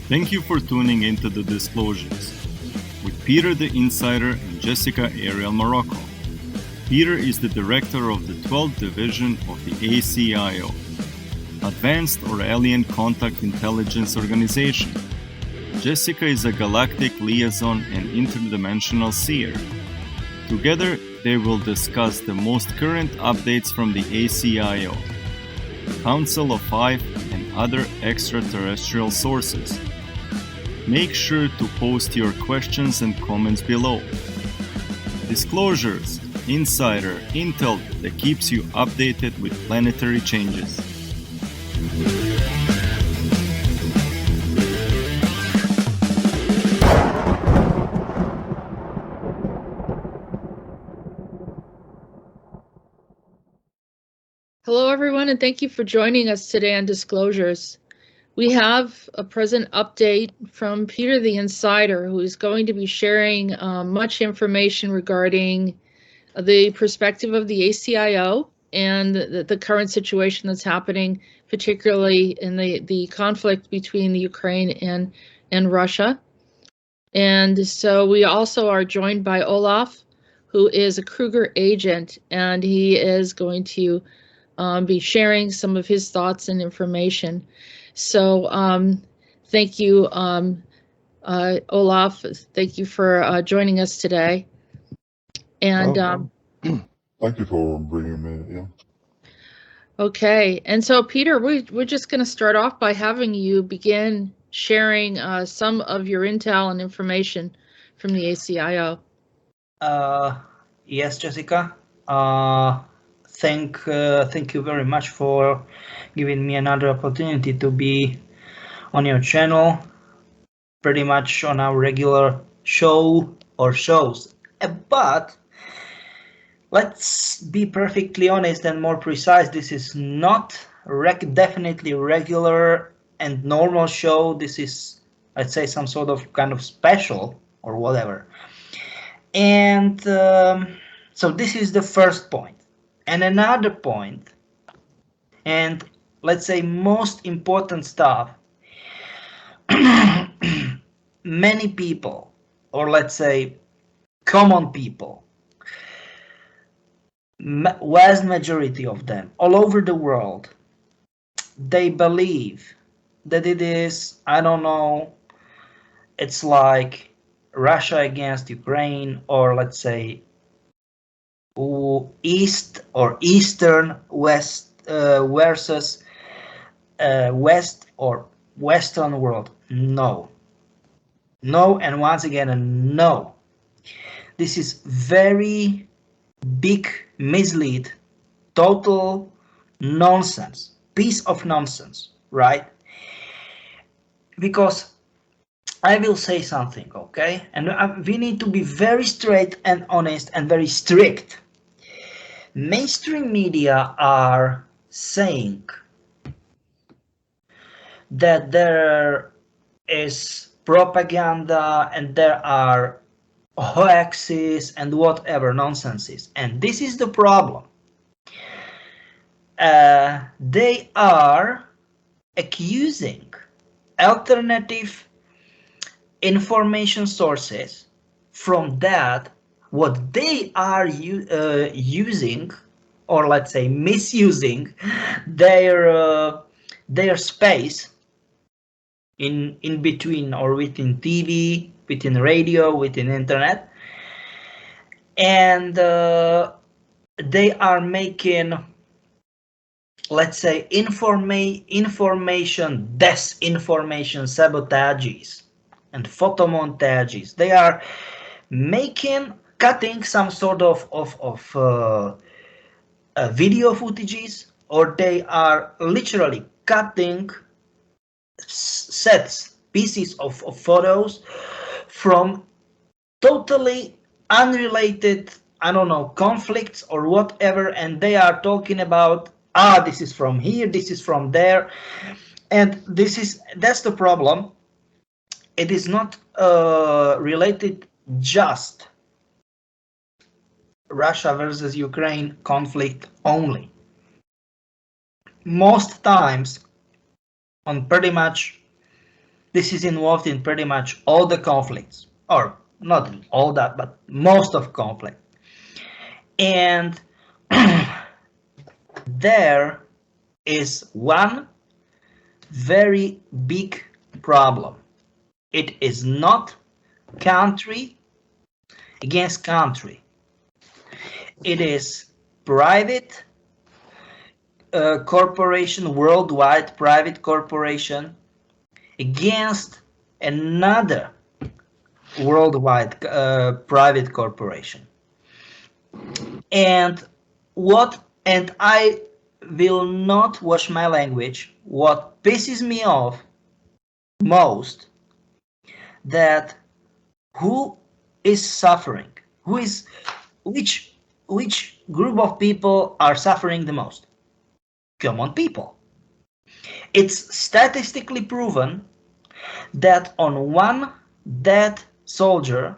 Thank you for tuning into the Disclosures with Peter the Insider and Jessica Arael Marrocco. Peter is the director of the 12th Division of the ACIO, Advanced or Alien Contact Intelligence Organization. Jessica is a galactic liaison and interdimensional seer. Together, they will discuss the most current updates from the ACIO, Council of Five, and other extraterrestrial sources. Make sure to post your questions and comments below. Disclosures, insider intel that keeps you updated with planetary changes. Hello, everyone, and thank you for joining us today on Disclosures. We have a present update from Peter the Insider, who is going to be sharing much information regarding the perspective of the ACIO and the current situation that's happening, particularly in the conflict between the Ukraine and Russia. And so we also are joined by Olaf, who is a Kruger agent, and he is going to be sharing some of his thoughts and information. So thank you, Olaf. Thank you for joining us today. And thank you for bringing me in. Okay, and so Peter, we're just going to start off by having you begin sharing some of your intel and information from the ACIO. Yes, Jessica. Thank you very much for giving me another opportunity to be on your channel, pretty much on our regular show or shows. But let's be perfectly honest and more precise. This is not definitely regular and normal show. This is, I'd say, some sort of kind of special or whatever. And so this is the first point. And another point, and let's say most important stuff, many people, or let's say common people, vast majority of them all over the world, they believe that it is, I don't know, it's like Russia against Ukraine, or let's say East or Eastern West versus West or Western world. No, and once again, no. This is very big mislead, total nonsense, piece of nonsense, right? Because I will say something, okay? And we need to be very straight and honest and very strict. Mainstream media are saying that there is propaganda and there are hoaxes and whatever nonsenses, and this is the problem. They are accusing alternative information sources from that what they are using, or let's say misusing their space in between or within TV, within radio, within internet, and they are making, let's say, information disinformation sabotages and photomontages. They are cutting some sort of video footages, or they are literally cutting pieces of photos from totally unrelated, I don't know, conflicts or whatever, and they are talking about, this is from here, this is from there, and that's the problem. It is not related just Russia versus Ukraine conflict only. Most times on pretty much This is involved in pretty much all the conflicts, or not all that, but most of conflict. And there is one very big problem. It is not country against country. It is private corporation, worldwide private corporation against another worldwide private corporation. And I will not watch my language. What pisses me off most, that who is suffering? Which group of people are suffering the most? Common people. It's statistically proven that on one dead soldier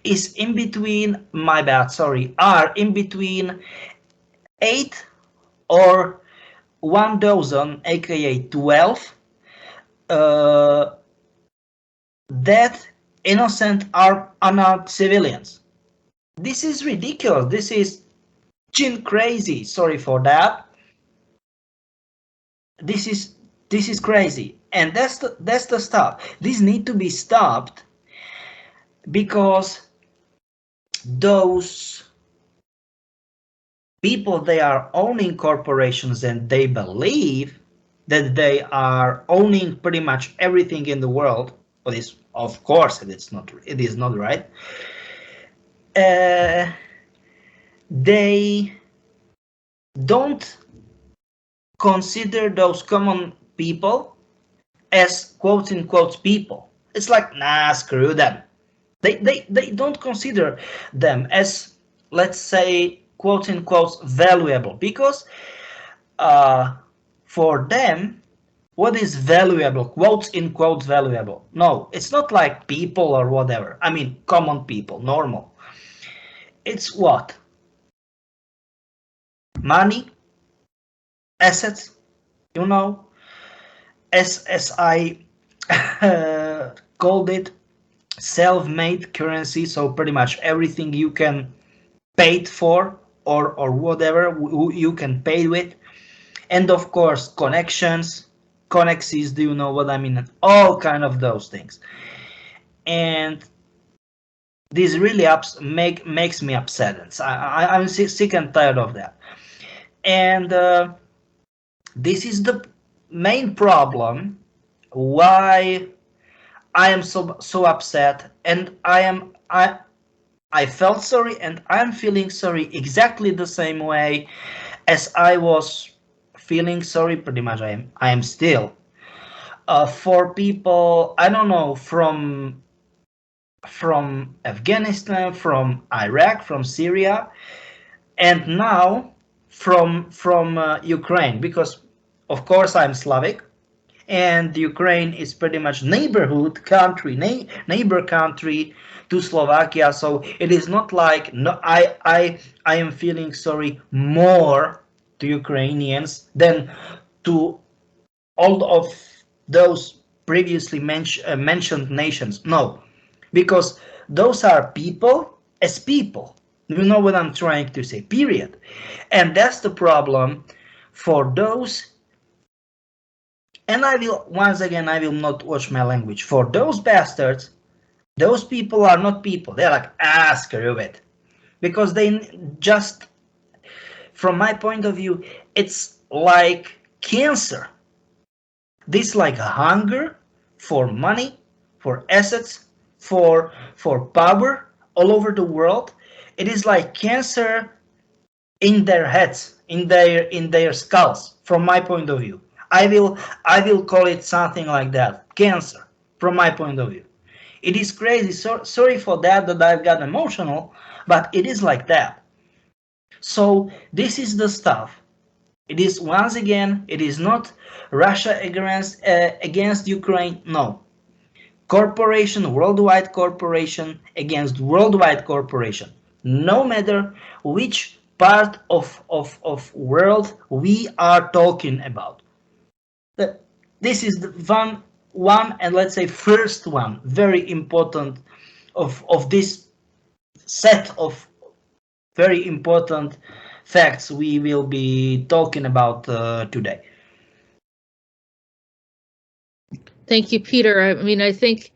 is in between, are in between 8 or 1 dozen, aka 12, dead innocent unarmed civilians. This is ridiculous. This is chin crazy. Sorry for that. This is crazy, and that's the stuff. This need to be stopped, because those people, they are owning corporations and they believe that they are owning pretty much everything in the world. But this, of course, it is not right. They don't consider those common people as quotes in quotes people. It's like, nah, screw them. They don't consider them as, let's say, quotes in quotes valuable, because for them, what is valuable, quotes in quotes valuable? No, it's not like people or whatever. I mean, common people, normal. It's what? Money, assets, you know, as I called it, self-made currency. So pretty much everything you can pay it for, or whatever you can pay with. And of course, connections, connexes, do you know what I mean? All kind of those things. And this really makes me upset. I'm sick and tired of that. And this is the main problem why I am so upset, and I felt sorry, and I'm feeling sorry exactly the same way as I was feeling sorry. Pretty much I am still for people, I don't know, from Afghanistan, from Iraq, from Syria, and now from Ukraine, because of course I'm Slavic, and Ukraine is pretty much neighborhood country, neighbor country to Slovakia. So it is not like, no, I am feeling sorry more to Ukrainians than to all of those previously mentioned nations. No, because those are people as people. You know what I'm trying to say, period. And that's the problem for those. And I will, once again, I will not watch my language. For those bastards, those people are not people. They're like, screw it. Because they just, from my point of view, it's like cancer. This like hunger for money, for assets, for power all over the world. It is like cancer in their heads, in their skulls, from my point of view. I will call it something like that, cancer, from my point of view. It is crazy. Sorry for that I've got emotional, but it is like that. So this is the stuff. It is, once again, it is not Russia against Ukraine. No. Corporation, worldwide corporation against worldwide corporation. No matter which part of world we are talking about. This is the one, and let's say first one, very important of this set of very important facts we will be talking about today. Thank you, Peter. I mean, I think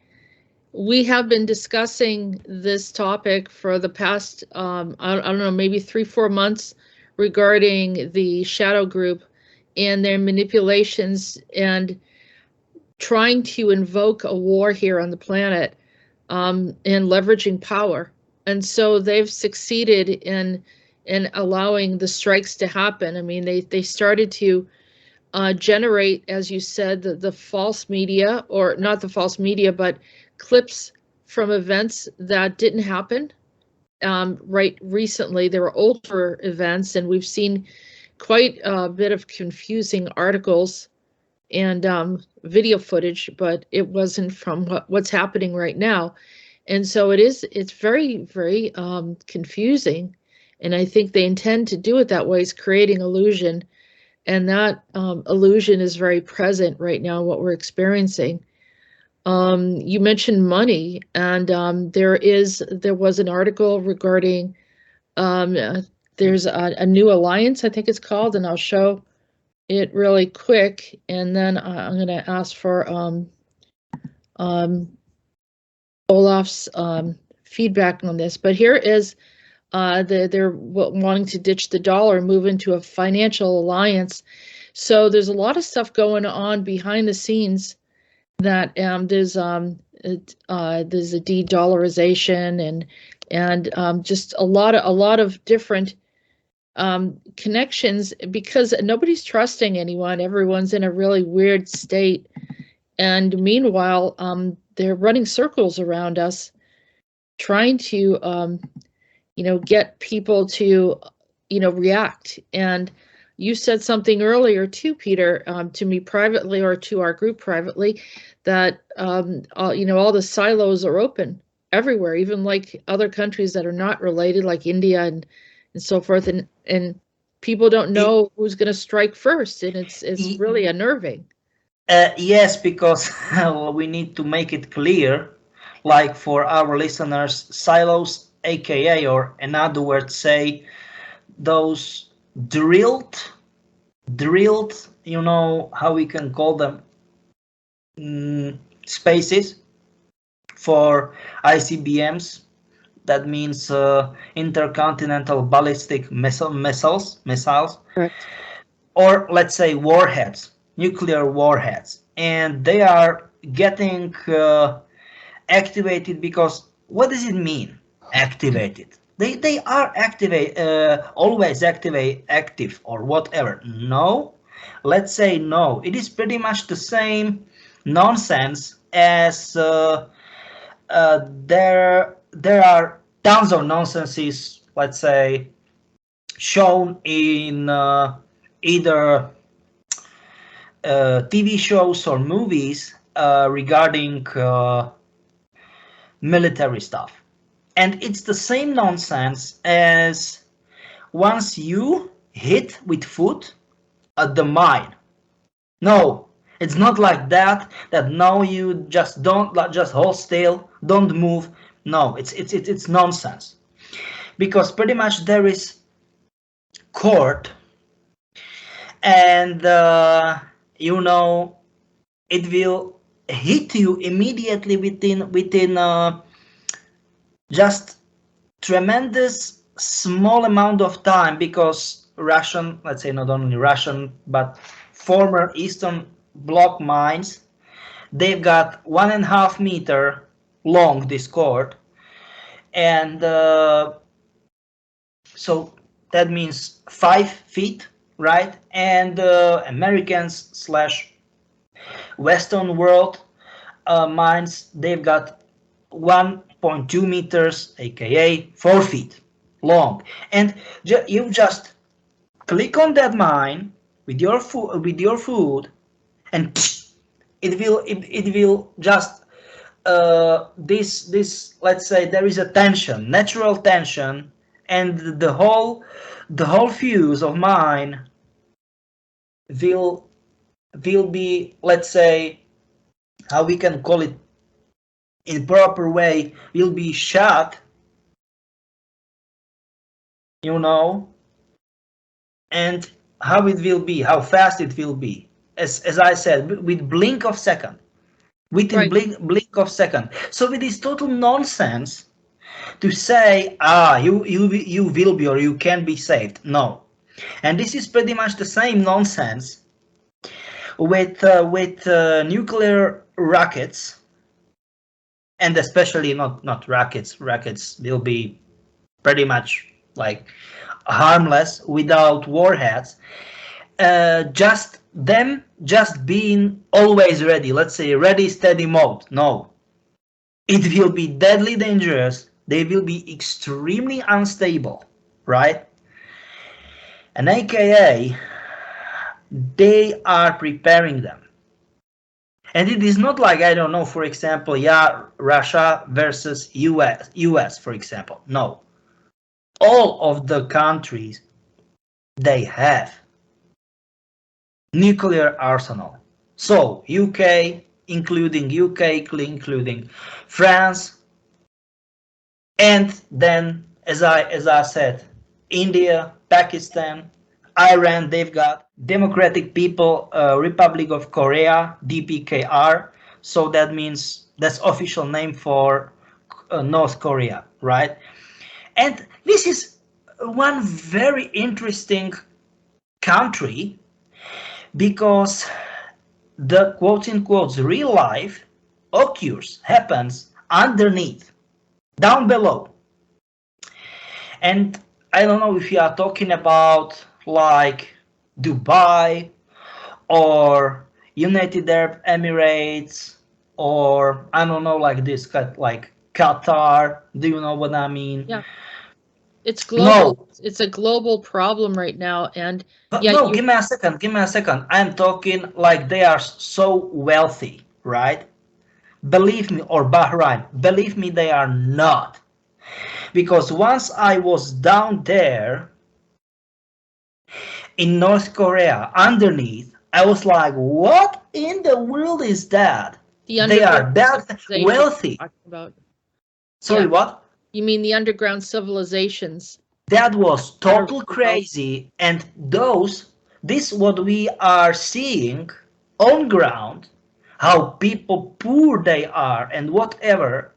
we have been discussing this topic for the past, I don't know, maybe 3-4 months regarding the shadow group and their manipulations and trying to invoke a war here on the planet, and leveraging power. And so they've succeeded in allowing the strikes to happen. I mean, they started to generate, as you said, the false media, or not the false media, but clips from events that didn't happen. Right recently, there were older events, and we've seen quite a bit of confusing articles and video footage, but it wasn't from what's happening right now. And so it's very, very confusing. And I think they intend to do it that way, is creating illusion. And that illusion is very present right now, what we're experiencing. You mentioned money, and there was an article regarding there's a new alliance, I think it's called, and I'll show it really quick, and then I'm going to ask for Olaf's feedback on this. But here is they're wanting to ditch the dollar, move into a financial alliance. So there's a lot of stuff going on behind the scenes. That there's a de-dollarization and just a lot of different connections, because nobody's trusting anyone. Everyone's in a really weird state, and meanwhile they're running circles around us, trying to get people to react. And you said something earlier too, Peter, to me privately, or to our group privately, that all the silos are open everywhere, even like other countries that are not related, like India and so forth, and people don't know who's going to strike first, and it's really unnerving. Yes, because we need to make it clear, like for our listeners, silos, aka, or in other words, say those drilled, how we can call them, spaces for ICBMs. That means intercontinental ballistic missiles. Correct. Or let's say warheads, nuclear warheads, and they are getting activated, because what does it mean, activated? They are always active or whatever. No, let's say no. It is pretty much the same nonsense as there are tons of nonsenses, let's say, shown in either TV shows or movies regarding military stuff. And it's the same nonsense as once you hit with foot at the mine. No, it's not like that no, you just don't, just hold still, don't move. No, it's nonsense. Because pretty much there is court, and it will hit you immediately within just tremendous small amount of time, because Russian, let's say not only Russian, but former Eastern Bloc mines, they've got 1.5 meter long, this cord, and so that means 5 feet, right? And Americans / Western world mines, they've got 1.2 meters, aka 4 feet long, and you just click on that mine with your foot, and it will just this let's say there is a tension, natural tension, and the whole fuse of mine will be, let's say, how we can call it in proper way, will be shot, you know, and how it will be, how fast it will be. As I said, with blink of second, within Right. blink of second. So it is total nonsense to say, you will be or you can be saved. No. And this is pretty much the same nonsense with nuclear rockets, and especially not rockets. Rockets will be pretty much like harmless without warheads. Just being always ready. Let's say ready, steady mode. No, it will be deadly dangerous. They will be extremely unstable, right? And AKA, they are preparing them. And it is not like, I don't know, for example, yeah, Russia versus US, for example. No. All of the countries, they have nuclear arsenal. So UK, including France, and then, as I said, India, Pakistan, Iran, they've got Democratic People Republic of Korea, DPKR. So that means that's official name for North Korea, right? And this is one very interesting country because the quote unquote real life happens underneath, down below. And I don't know if you are talking about like Dubai or United Arab Emirates, or I don't know, like this, like Qatar. Do you know what I mean? Yeah. It's global. No. It's a global problem right now. And But yeah, no, give me a second. I'm talking like they are so wealthy, right? Believe me, or Bahrain, believe me, they are not. Because once I was down there in North Korea, underneath, I was like, what in the world is that? They are that wealthy. About. Sorry, Yeah. what? You mean the underground civilizations? That was total crazy. And this what we are seeing on ground, how people poor they are and whatever,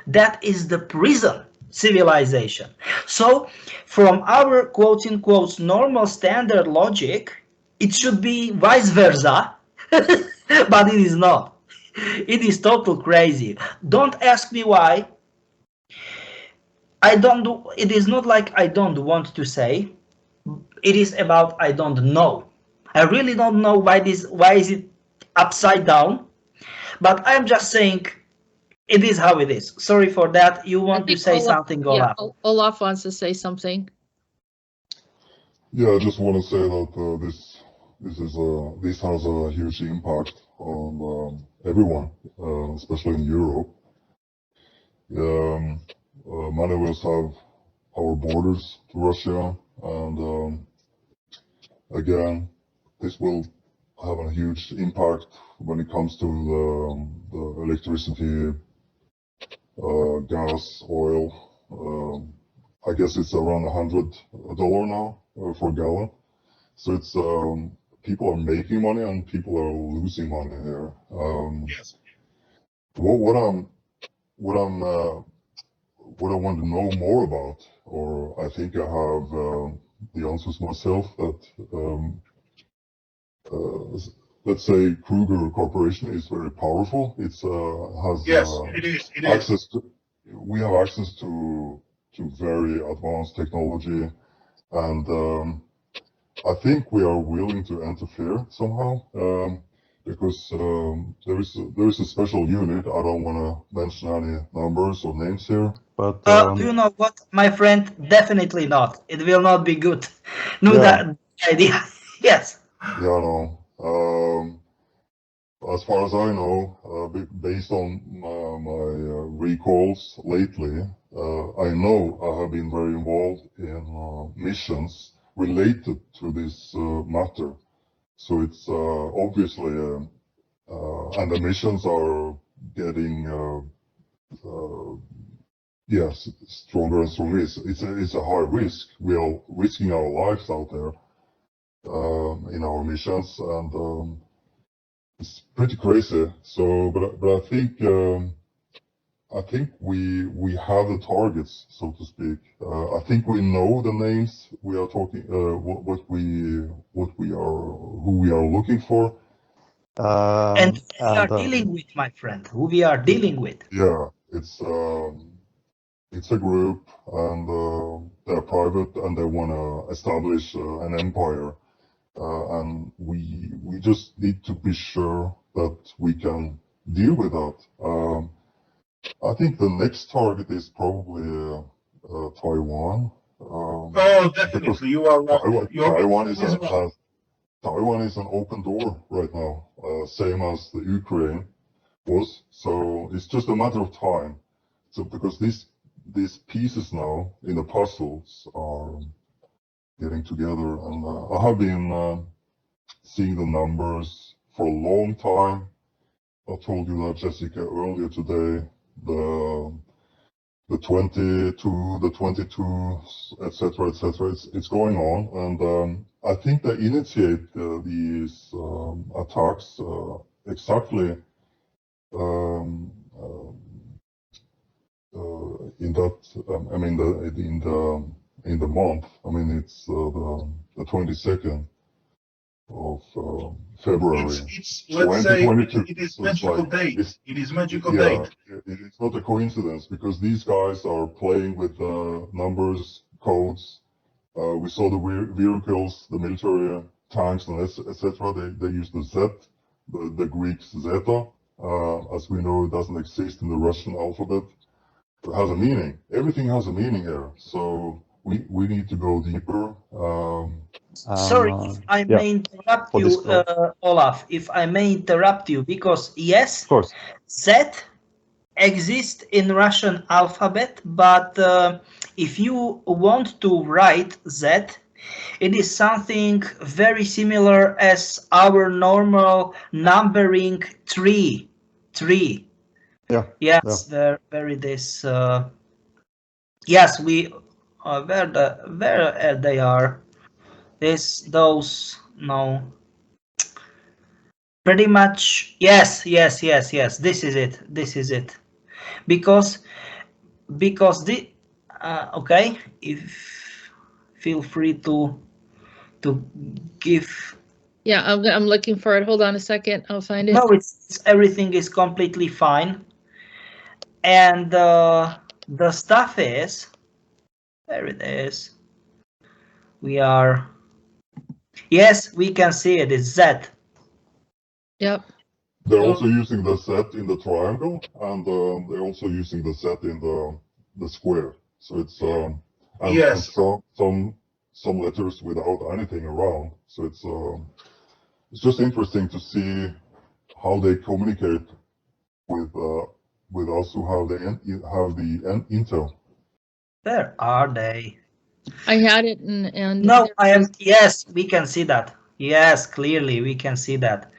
that is the prison civilization. So from our quote unquote normal standard logic, it should be vice versa, but it is not. It is total crazy. Don't ask me why. It is not like I don't want to say. It is about I don't know. I really don't know why is it upside down, but I'm just saying it is how it is. Sorry for that. You want to say something, Olaf? Yeah, Olaf wants to say something. Yeah, I just want to say that this has a huge impact on everyone, especially in Europe. Many of us have our borders to Russia, and again, this will have a huge impact when it comes to the electricity, gas, oil. I guess it's around $100 now for a gallon. So it's people are making money and people are losing money here. Yes. What I want to know more about, or I think I have the answers myself, that let's say Kruger Corporation is very powerful. It's has Yes, it is. access to. We have access to very advanced technology, and I think we are willing to interfere somehow, because there is a special unit. I don't want to mention any numbers or names here, but You know what, my friend? Definitely not. It will not be good. No, yeah. that idea. Yes. Yeah, no. As far as I know, based on my recalls lately, I know I have been very involved in missions related to this matter. So it's obviously and emissions are getting yes, stronger and stronger. It's a high risk. We are risking our lives out there in our missions, and it's pretty crazy. So, but I think we have the targets, so to speak. I think we know the names we are talking, what we are, who we are looking for. And who we are dealing with, my friend, who we are dealing with. Yeah, it's a group, and they're private, and they want to establish an empire, and we just need to be sure that we can deal with that. I think the next target is probably Taiwan. Oh, definitely, you are right. Taiwan is an open door right now, same as the Ukraine was. So it's just a matter of time. So because these pieces now in the puzzles are getting together, and I have been seeing the numbers for a long time. I told you that, Jessica, earlier today. The 22, the 22, etc., etc. It's going on, and I think they initiate these attacks exactly um, in that. I mean, in the month. I mean, it's the 22nd of February. Let's say it is magical date. It is magical date. It's not a coincidence, because these guys are playing with numbers, codes. We saw the vehicles, the military tanks, and etc. They use the Z, the Greek zeta. As we know, it doesn't exist in the Russian alphabet. It has a meaning. Everything has a meaning here. So we need to go deeper. Sorry if I may interrupt you, Olaf, if I may interrupt you, because yes, of course, Z exists in Russian alphabet, but if you want to write Z, it is something very similar as our normal numbering tree. yeah. Yes, yeah. very this. Yes, we where they are. Those no. Pretty much yes. This is it. Because the okay. If feel free to give. Yeah, I'm looking for it. Hold on a second. I'll find it. No, it's everything is completely fine. And the stuff is, there it is. We are, yes, we can see it. It's Z. Yep. They're also using the set in the triangle, and they're also using the set in the square. So it's and some letters without anything around. So it's just interesting to see how they communicate with us who have the intel. Where are they? I had it and no, I am. Yes, we can see that. Yes, clearly we can see that.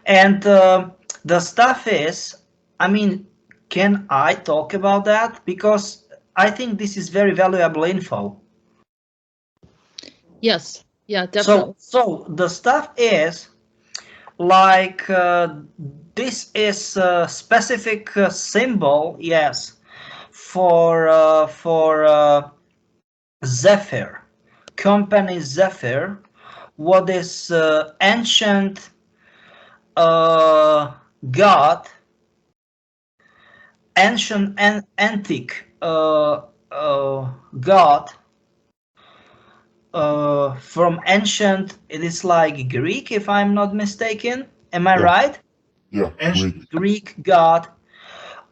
And the stuff is, I mean, can I talk about that? Because I think this is very valuable info. Yes, yeah, definitely. So the stuff is like this is a specific symbol, yes, for Zephyr, company Zephyr, what is ancient god, ancient and antique god from ancient, it is like Greek, if I'm not mistaken. Am I right? Yeah, Greek god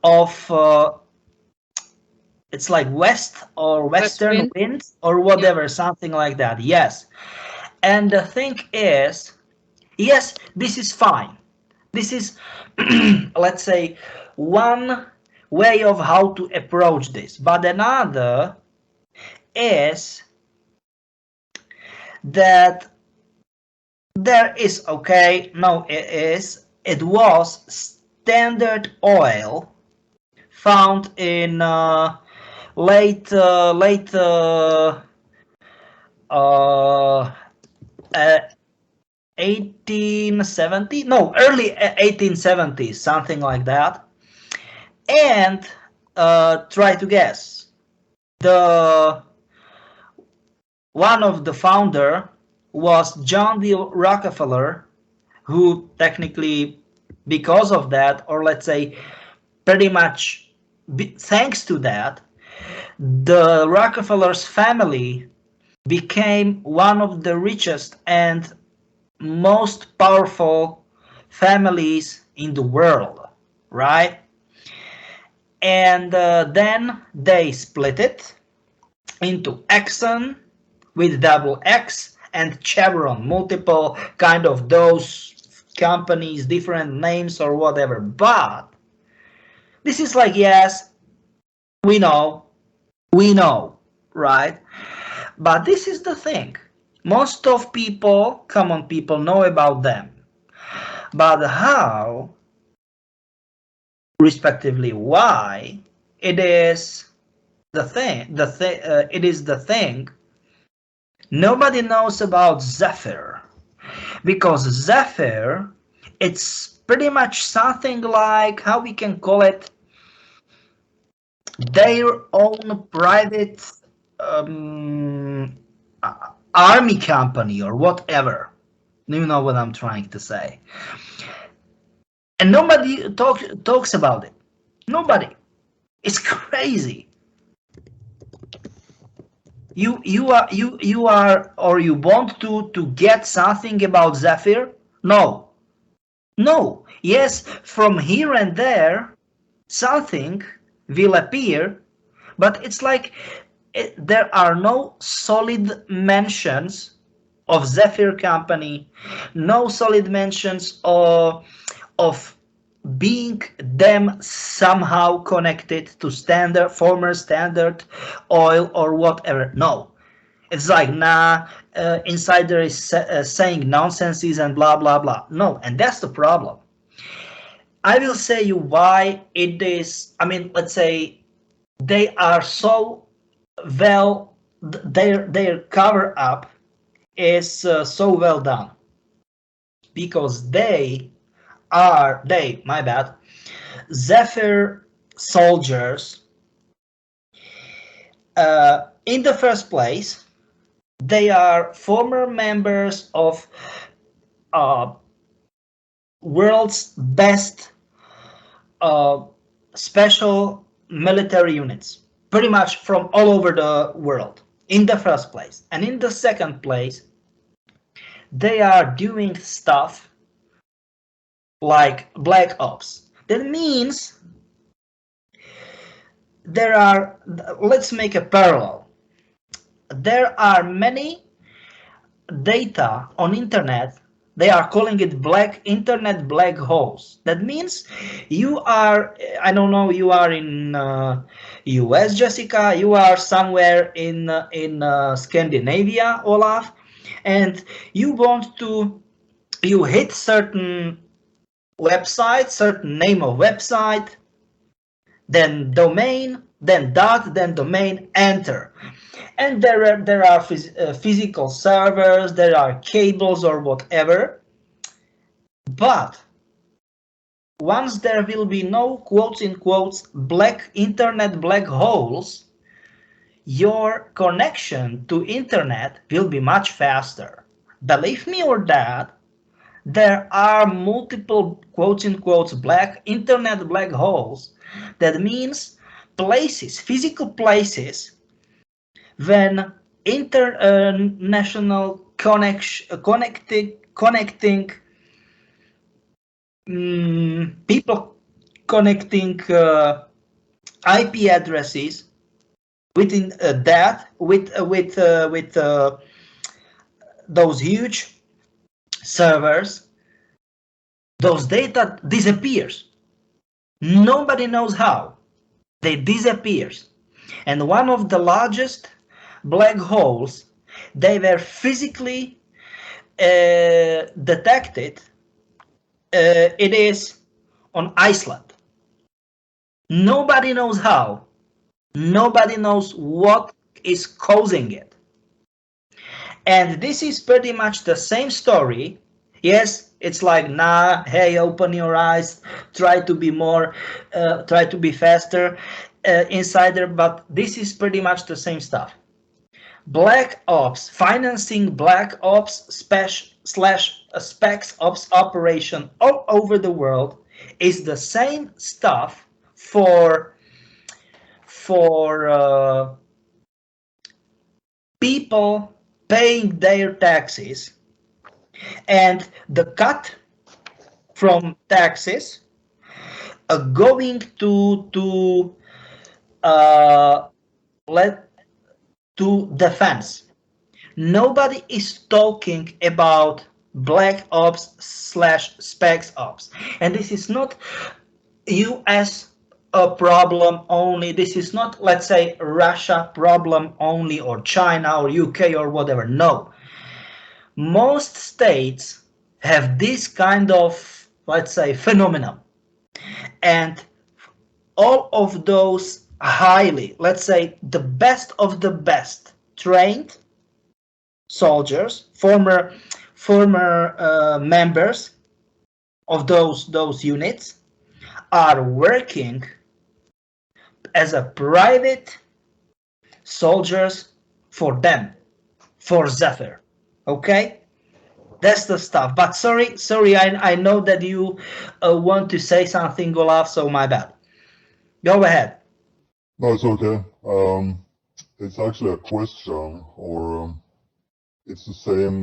of it's like west or western wind or whatever, something like that. Yes. And the thing is, yes, this is fine. This is, let's say, one way of how to approach this. But another is that there is, okay, no, it is it was standard oil found in late 1870, no, early 1870s, something like that. And try to guess, one of the founder was John D. Rockefeller, who technically, because of that, or let's say pretty much thanks to that, the Rockefeller's family became one of the richest and most powerful families in the world, right? And then they split it into Exxon with double X and Chevron, multiple kind of those companies, different names or whatever. But this is like, yes, we know, right? But this is the thing. Most of people, common people, know about them. But how, respectively, why, it is the thing. It is the thing. Nobody knows about Zephyr, because Zephyr, it's pretty much something like, how we can call it, their own private army company or whatever. You know what I'm trying to say. And nobody talks about it. Nobody. It's crazy. You are or you want to get something about Zephyr? No. Yes, from here and there something will appear, but it's like there are no solid mentions of Zephyr company, no solid mentions of being them somehow connected to former Standard Oil or whatever. No, it's like, nah, insider is saying nonsenses and blah blah blah. No, and that's the problem. I will say you why it is. I mean, let's say they are so well, their cover up is so well done, because my bad, Zephyr soldiers. In the first place, they are former members of world's best special military units, pretty much from all over the world, in the first place. And in the second place, they are doing stuff like Black Ops. That means there are, let's make a parallel. There are many data on internet. They are calling it internet black holes. That means you are, I don't know, you are in US, Jessica, you are somewhere in Scandinavia, Olaf, and you hit certain website, certain name of website, then domain, then dot, then domain, enter. And there are physical servers, there are cables or whatever. But once there will be no quotes in quotes internet black holes, your connection to internet will be much faster. Believe me or that, there are multiple quotes in quotes internet black holes. That means places, physical places, when international connecting people connecting IP addresses within that with those huge servers, those data disappears. Nobody knows how. They disappears. And one of the largest black holes, they were physically detected it is on Iceland. Nobody knows how. Nobody knows what is causing it. And this is pretty much the same story. Yes, it's like, nah, hey, open your eyes, try to be more, try to be faster, insider, but this is pretty much the same stuff. Black Ops, financing Black Ops Specs Ops operation all over the world is the same stuff for people paying their taxes, and the cut from taxes going to defense. Nobody is talking about Black Ops / Specs Ops, and this is not US a problem only. This is not, let's say, Russia problem only, or China or UK or whatever. No, most states have this kind of, let's say, phenomenon, and all of those highly, let's say, the best of the best trained soldiers, former members of those units, are working as a private soldiers for them, for Zephyr. Okay, that's the stuff. But sorry, I know that you want to say something, Olaf, so my bad. Go ahead. No, it's okay. It's actually a question, or it's the same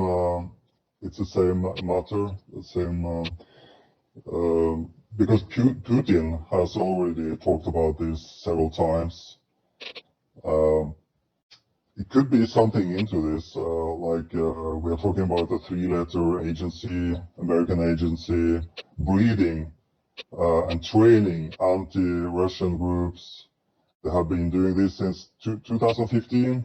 matter, the same. Because Putin has already talked about this several times. It could be something into this, like we are talking about a 3-letter agency, American agency, breeding and training anti-Russian groups. They have been doing this since 2015.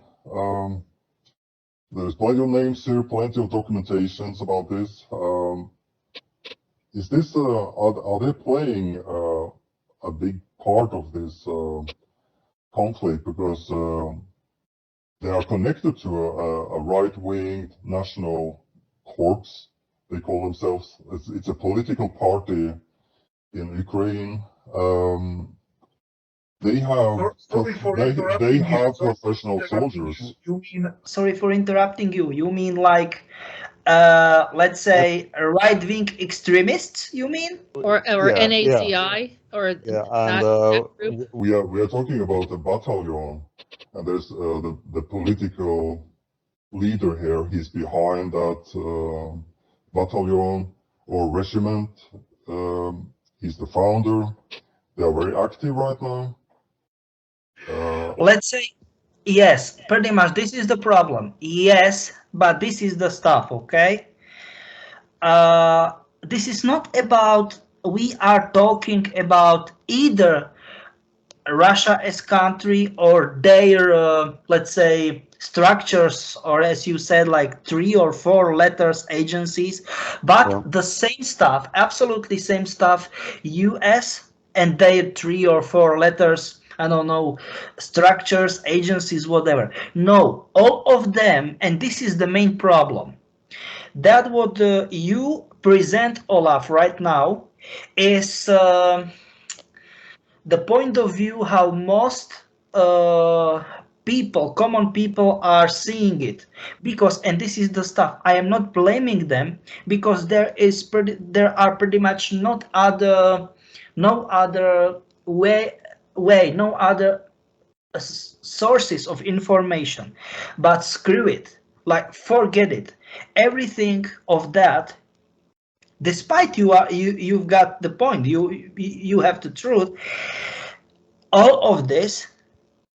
There's plenty of names here, plenty of documentations about this. Is this are they playing a big part of this conflict, because they are connected to a right-wing national corps, they call themselves. It's a political party in Ukraine. They have professional soldiers. Sorry for interrupting you. You mean like, let's say, right-wing extremists? You mean? Or Yeah, NACI? Or Yeah, that group? We are talking about a battalion, and there's the political leader here. He's behind that battalion or regiment. He's the founder. They are very active right now. Let's say, yes, pretty much this is the problem. Yes, but this is the stuff, okay? This is not about, we are talking about either Russia as country or their, let's say, structures, or as you said, like 3 or 4 letters agencies, but the same stuff, absolutely same stuff, US and their 3 or 4 letters, I don't know, structures, agencies, whatever. No, all of them, and this is the main problem, that what you present, Olaf, right now is the point of view how most people, common people, are seeing it. Because, and this is the stuff, I am not blaming them, because there are pretty much no other sources of information. But screw it, like, forget it, everything of that. Despite you've got the point, you have the truth. All of this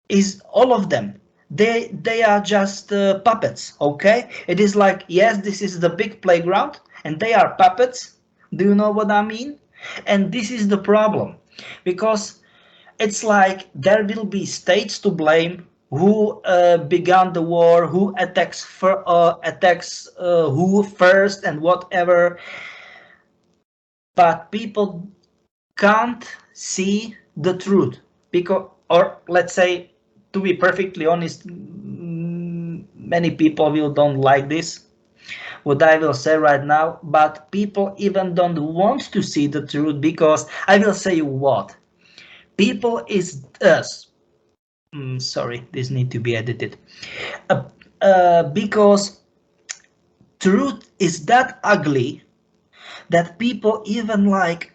is, all of them, they are just puppets. Okay, it is like, yes, this is the big playground, and they are puppets. Do you know what I mean? And this is the problem, because it's like there will be states to blame, who began the war, who attacks who first, and whatever. but people can't see the truth because, or let's say, to be perfectly honest, many people will don't like this, what I will say right now, but people even don't want to see the truth because I will say what people is us. Sorry, this need to be edited. Because truth is that ugly that people even like,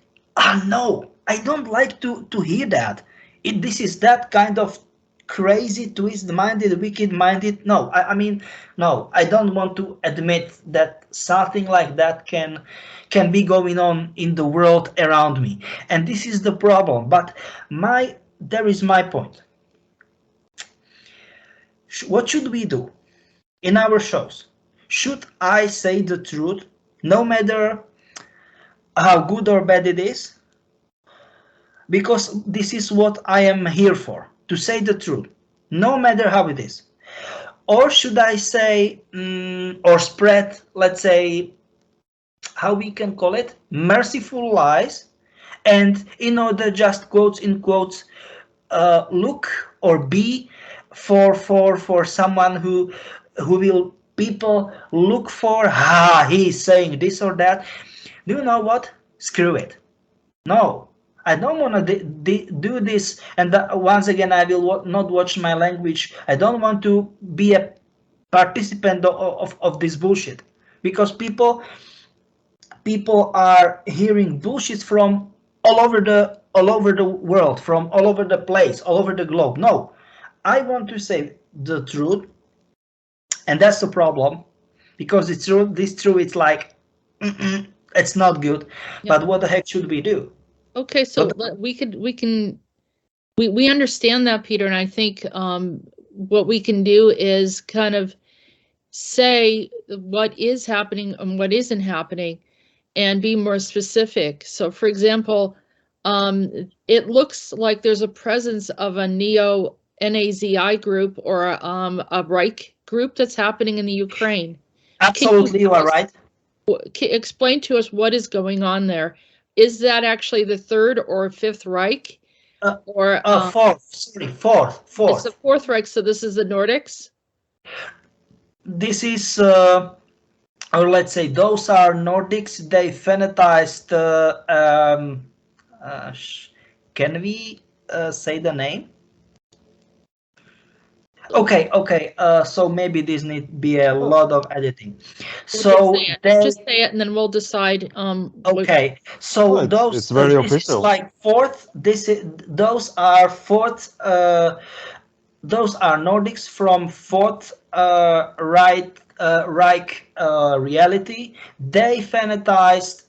no, I don't like to hear that. This is that kind of crazy, twist-minded, wicked-minded. No, I mean, no, I don't want to admit that something like that can be going on in the world around me. And this is the problem. But there is my point. What should we do in our shows? Should I say the truth, no matter how good or bad it is? Because this is what I am here for, to say the truth, no matter how it is. Or should I say, or spread, let's say, how we can call it, merciful lies, and in order, just quotes in quotes, look or be for someone who will people look for, he's saying this or that. Do you know what? Screw it. No, I don't want to do this. And once again, I will not watch my language. I don't want to be a participant of this bullshit, because people are hearing bullshit from all over the world, from all over the place, all over the globe. No, I want to say the truth, and that's the problem, because it's true. This truth, it's like it's not good. Yeah. But what the heck should we do? Okay, so we understand that, Peter, and I think what we can do is kind of say what is happening and what isn't happening, and be more specific. So, for example, it looks like there's a presence of a neo-Nazi group or a Reich group that's happening in the Ukraine. Absolutely, you are right. Explain to us what is going on there. Is that actually the Third or Fifth Reich? Fourth. Sorry, fourth. It's the Fourth Reich, so this is the Nordics? This is, or let's say, those are Nordics. They phenetized, can we say the name? Okay. So maybe this need be a lot of editing. So just say it, and then we'll decide. Okay. So it's very official. This is like fourth. Those are fourth. Those are Nordics from Fourth Reich reality. They phenetized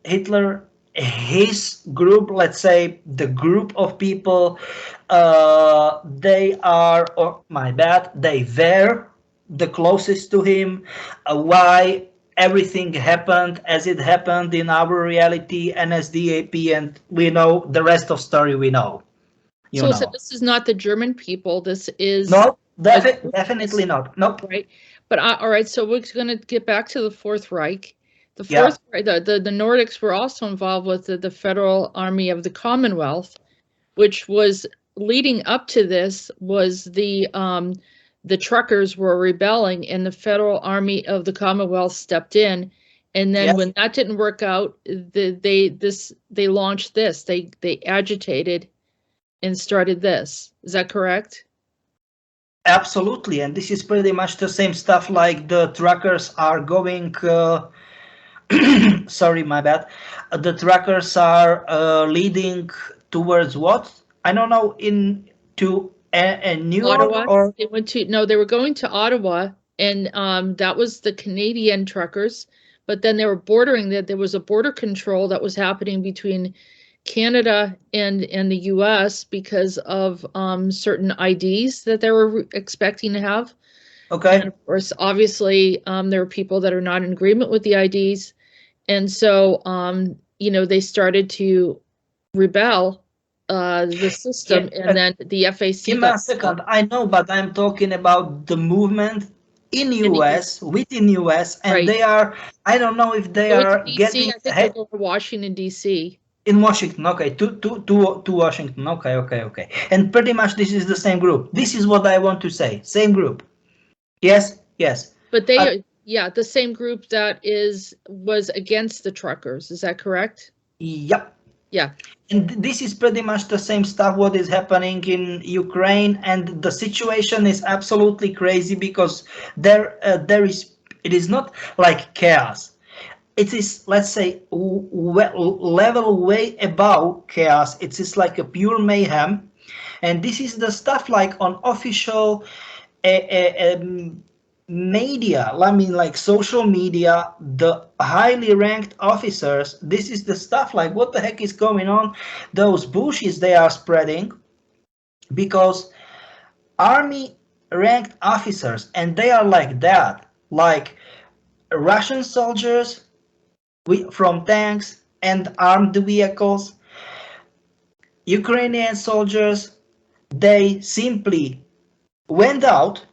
Hitler, his group, let's say the group of people. They are, or my bad, they were the closest to him. Why everything happened as it happened in our reality, NSDAP, and we know the rest of story we know. So this is not the German people. This is no, definitely not. Nope. Right, but all right. So we're going to get back to the Fourth Reich. The Fourth, the Nordics were also involved with the Federal Army of the Commonwealth, which was leading up to this. Was the truckers were rebelling, and the Federal Army of the Commonwealth stepped in. And then when that didn't work out, they launched this. They agitated and started this. Is that correct? Absolutely, and this is pretty much the same stuff like the truckers are going, sorry, my bad. The truckers are leading towards what? I don't know, to New Ottawa. York, or they were going to Ottawa, and that was the Canadian truckers, but then they were bordering that. There was a border control that was happening between Canada and the US because of certain IDs that they were expecting to have. Okay. And of course, obviously, there are people that are not in agreement with the IDs. And so, they started to rebel the system, and then the FAC. Give me a second. I know, but I'm talking about the movement in US, within US, and Right. they are, I don't know if they Going to are DC, getting I think they're going to Washington, DC. in Washington, okay, to Washington, okay. And pretty much this is the same group. This is what I want to say, same group. Yes. But they are, yeah, the same group that was against the truckers, is that correct? Yep. Yeah. And this is pretty much the same stuff what is happening in Ukraine, and the situation is absolutely crazy because it is not like chaos. It is, let's say, level way above chaos. It is like a pure mayhem, and this is the stuff like on official media, I mean like social media, the highly ranked officers, this is the stuff like what the heck is going on, those bushes they are spreading, because army ranked officers, and they are like that, like Russian soldiers from tanks and armed vehicles, Ukrainian soldiers, they simply went out,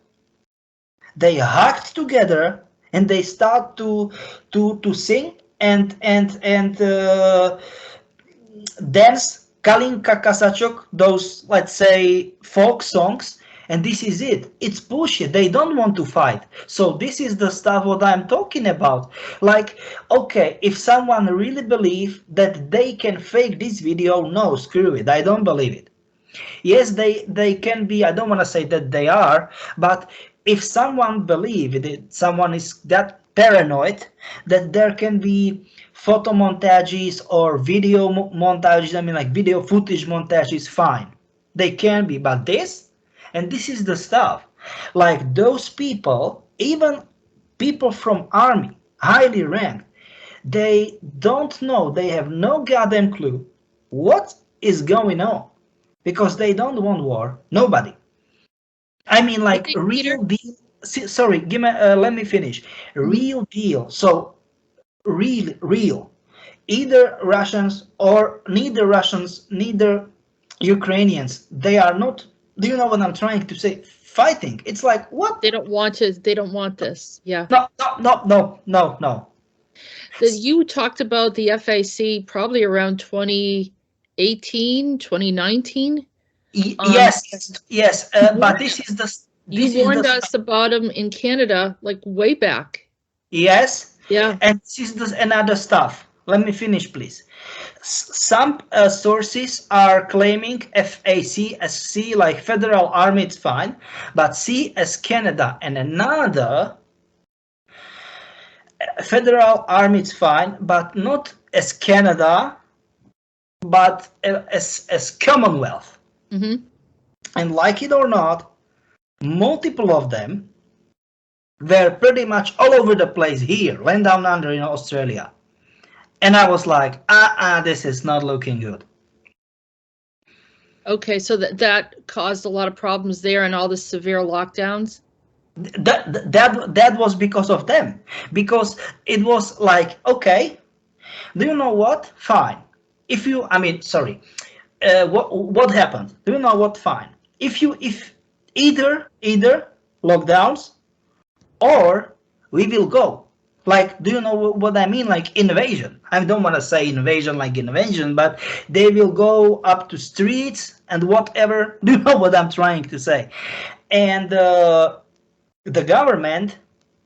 they hacked together, and they start to sing and dance Kalinka Kasachok, those, let's say, folk songs, and this is it. It's bullshit. They don't want to fight. So this is the stuff what I'm talking about. Like, okay, if someone really believe that they can fake this video, no, screw it. I don't believe it. Yes, they can be, I don't want to say that they are, but if someone believes that someone is that paranoid that there can be photo montages or video montages, I mean like video footage montages, fine. They can be, but this, and this is the stuff, like those people, even people from army, highly ranked, they don't know, they have no goddamn clue what is going on, because they don't want war. Nobody. I mean, like real deal. Sorry, give me. Let me finish. Real deal. So real. Either Russians or neither Russians, neither Ukrainians. They are not. Do you know what I'm trying to say? Fighting. It's like what? They don't want to. They don't want this. Yeah. No. You talked about the FAC probably around 2018, 2019. Yes. But this is the. You warned us about them in Canada, like way back. Yes. Yeah. And this is another stuff. Let me finish, please. Some sources are claiming FAC as C, like Federal Army, it's fine, but C as Canada, and another Federal Army, it's fine, but not as Canada, but as Commonwealth. Mm-hmm. And like it or not, multiple of them were pretty much all over the place here, land down under in Australia. And I was like, this is not looking good. Okay, so that caused a lot of problems there and all the severe lockdowns? That was because of them. Because it was like, okay, do you know what? Fine. If you, I mean, sorry. What happened? Do you know what? Fine. If either lockdowns or we will go. Like, do you know what I mean? Like invasion. I don't want to say invasion like invasion, but they will go up to streets and whatever. Do you know what I'm trying to say? And the government,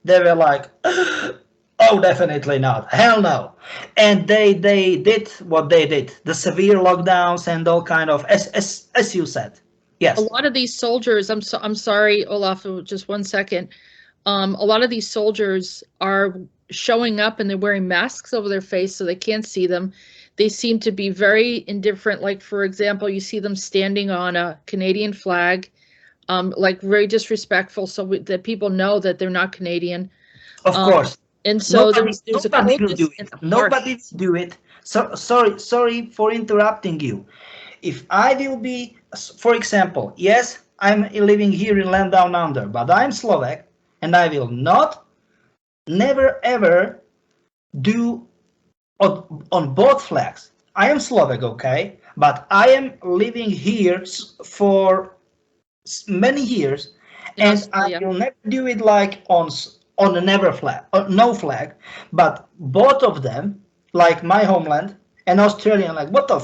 they were like, oh, definitely not. Hell no. And they did what they did. The severe lockdowns and all kind of, as you said. Yes. A lot of these soldiers, I'm sorry, Olaf, just 1 second. A lot of these soldiers are showing up and they're wearing masks over their face so they can't see them. They seem to be very indifferent. Like, for example, you see them standing on a Canadian flag, like very disrespectful, so that people know that they're not Canadian. Of course. And so there's nobody will do it. Nobody will do it. So sorry for interrupting you. If I will be, for example, yes, I'm living here in land down under, but I'm Slovak, and I will never ever do on both flags. I am Slovak, okay, but I am living here for many years, and I will never do it like on a never flag, no flag, but both of them, like my homeland and Australian, like what the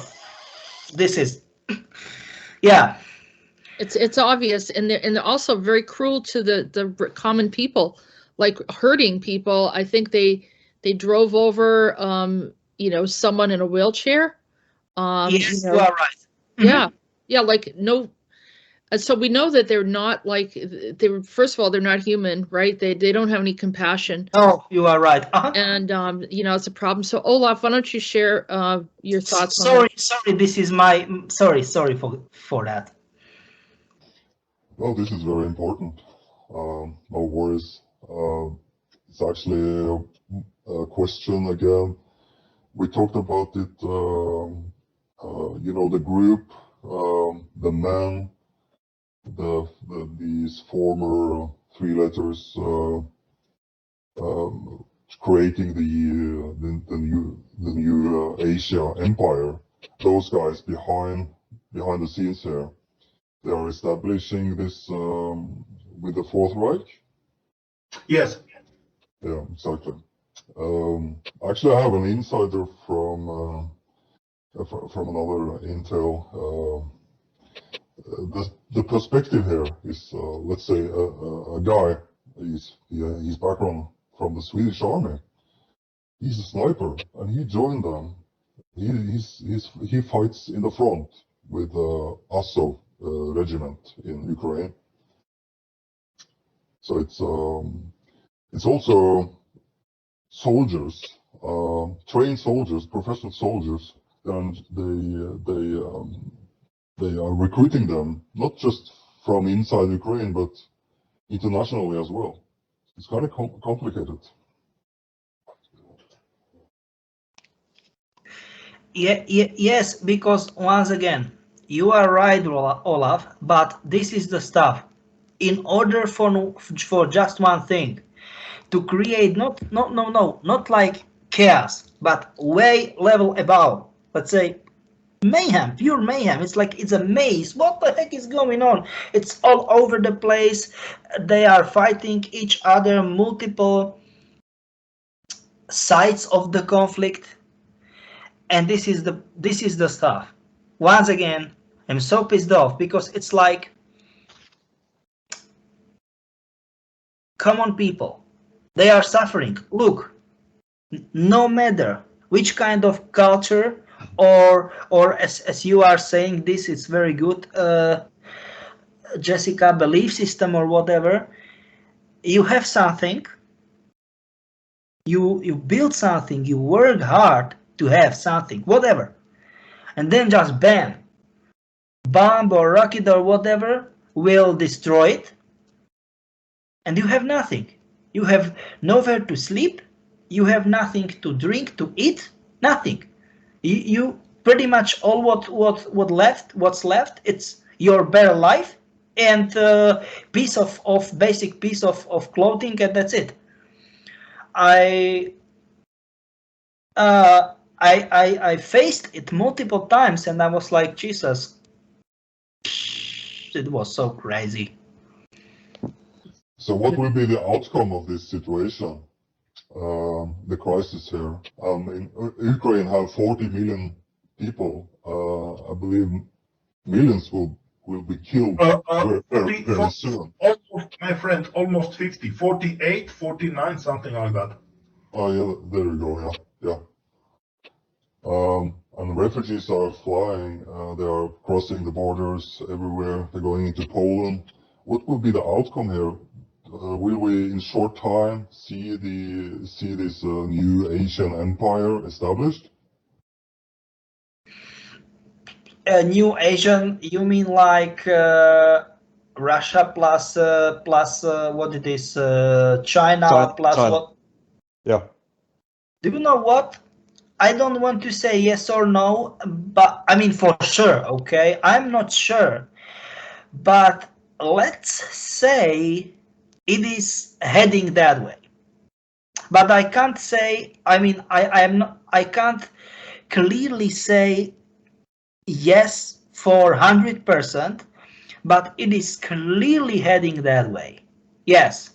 this is, yeah. It's obvious, and they're also very cruel to the common people, like hurting people. I think they drove over someone in a wheelchair. Yes, you are right. Yeah, yeah, like no. So we know that they're not like first of all, they're not human, right? They don't have any compassion. Oh, you are right. And it's a problem. So Olaf, why don't you share your thoughts on sorry, this is my sorry for that. Well, this is very important. No worries. It's actually a question again. We talked about it, the group, the men, these former three letters creating the new Asia empire. Those guys behind the scenes here. They are establishing this with the Fourth Reich? Yes. Yeah, exactly. Actually, I have an insider from another intel. The perspective here is, let's say, a guy. His background from the Swedish army. He's a sniper, and he joined them. He fights in the front with ACIO regiment in Ukraine. So it's also soldiers, trained soldiers, professional soldiers, and they are recruiting them not just from inside Ukraine but internationally as well. It's kind of complicated. Yes, because once again, you are right, Olaf, but this is the stuff. In order for just one thing, to create not like chaos, but way level above, let's say mayhem, pure mayhem. It's like it's a maze. What the heck is going on? It's all over the place. They are fighting each other, multiple sides of the conflict. And this is the stuff. Once again, I'm so pissed off because it's like, come on, people, they are suffering. Look, no matter which kind of culture or as you are saying, this is very good, Jessica, belief system or whatever. You have something. You build something. You work hard to have something, whatever, and then just bam, bomb or rocket or whatever will destroy it, and you have nothing. You have nowhere to sleep. You have nothing to drink, to eat, nothing. You pretty much all what's left, it's your bare life and piece of basic piece of clothing, and that's it. I faced it multiple times, and I was like, Jesus, it was so crazy. So what will be the outcome of this situation? The crisis here. In Ukraine have 40 million people. I believe millions will be killed very soon. Almost, my friend, almost 50, 48, 49, something like that. Oh yeah, there you go. Yeah. And refugees are flying. They are crossing the borders everywhere. They're going into Poland. What will be the outcome here? Will we, in short time, see this new Asian empire established? A new Asian? You mean like Russia plus what it is? China plus China. What? Yeah. Do you know what? I don't want to say yes or no, but I mean for sure. Okay, I'm not sure, but let's say it is heading that way. But I can't say, I mean, I can't clearly say yes for 100%, but it is clearly heading that way. Yes.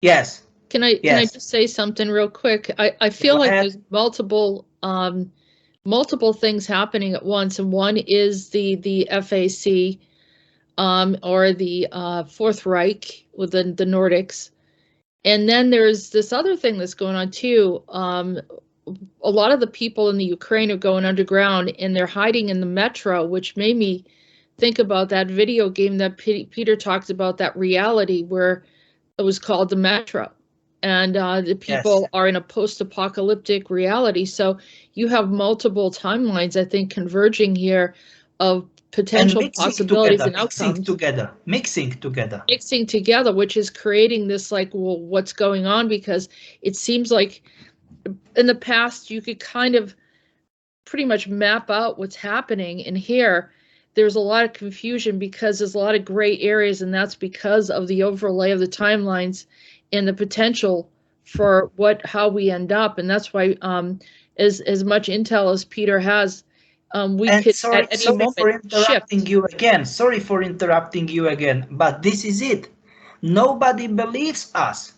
Yes. Can I just say something real quick? I feel like there's multiple things happening at once, and one is the FAC or the Fourth Reich within the Nordics, and then there's this other thing that's going on too. A lot of the people in the Ukraine are going underground, and they're hiding in the metro, which made me think about that video game that Peter talked about, that reality where it was called the Metro. And the people are in a post-apocalyptic reality. So you have multiple timelines, I think, converging here of potential possibilities and outcomes. Mixing together, which is creating this like, well, what's going on? Because it seems like in the past you could kind of pretty much map out what's happening, and here there's a lot of confusion because there's a lot of gray areas, and that's because of the overlay of the timelines and the potential for how we end up. And that's why as much intel as Peter has, we could at any moment shift. Sorry for interrupting you again, but this is it. Nobody believes us,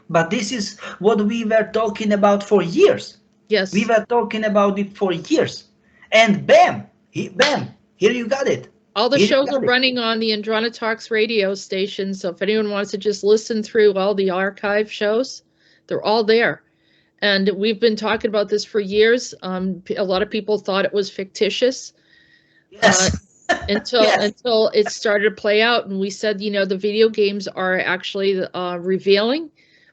but this is what we were talking about for years. Yes, we were talking about it for years, and bam, here you got it. All the shows are running on the Andronetalks radio station, so if anyone wants to just listen through all the archive shows, they're all there. And we've been talking about this for years. A lot of people thought it was fictitious until it started to play out. And we said, the video games are actually revealing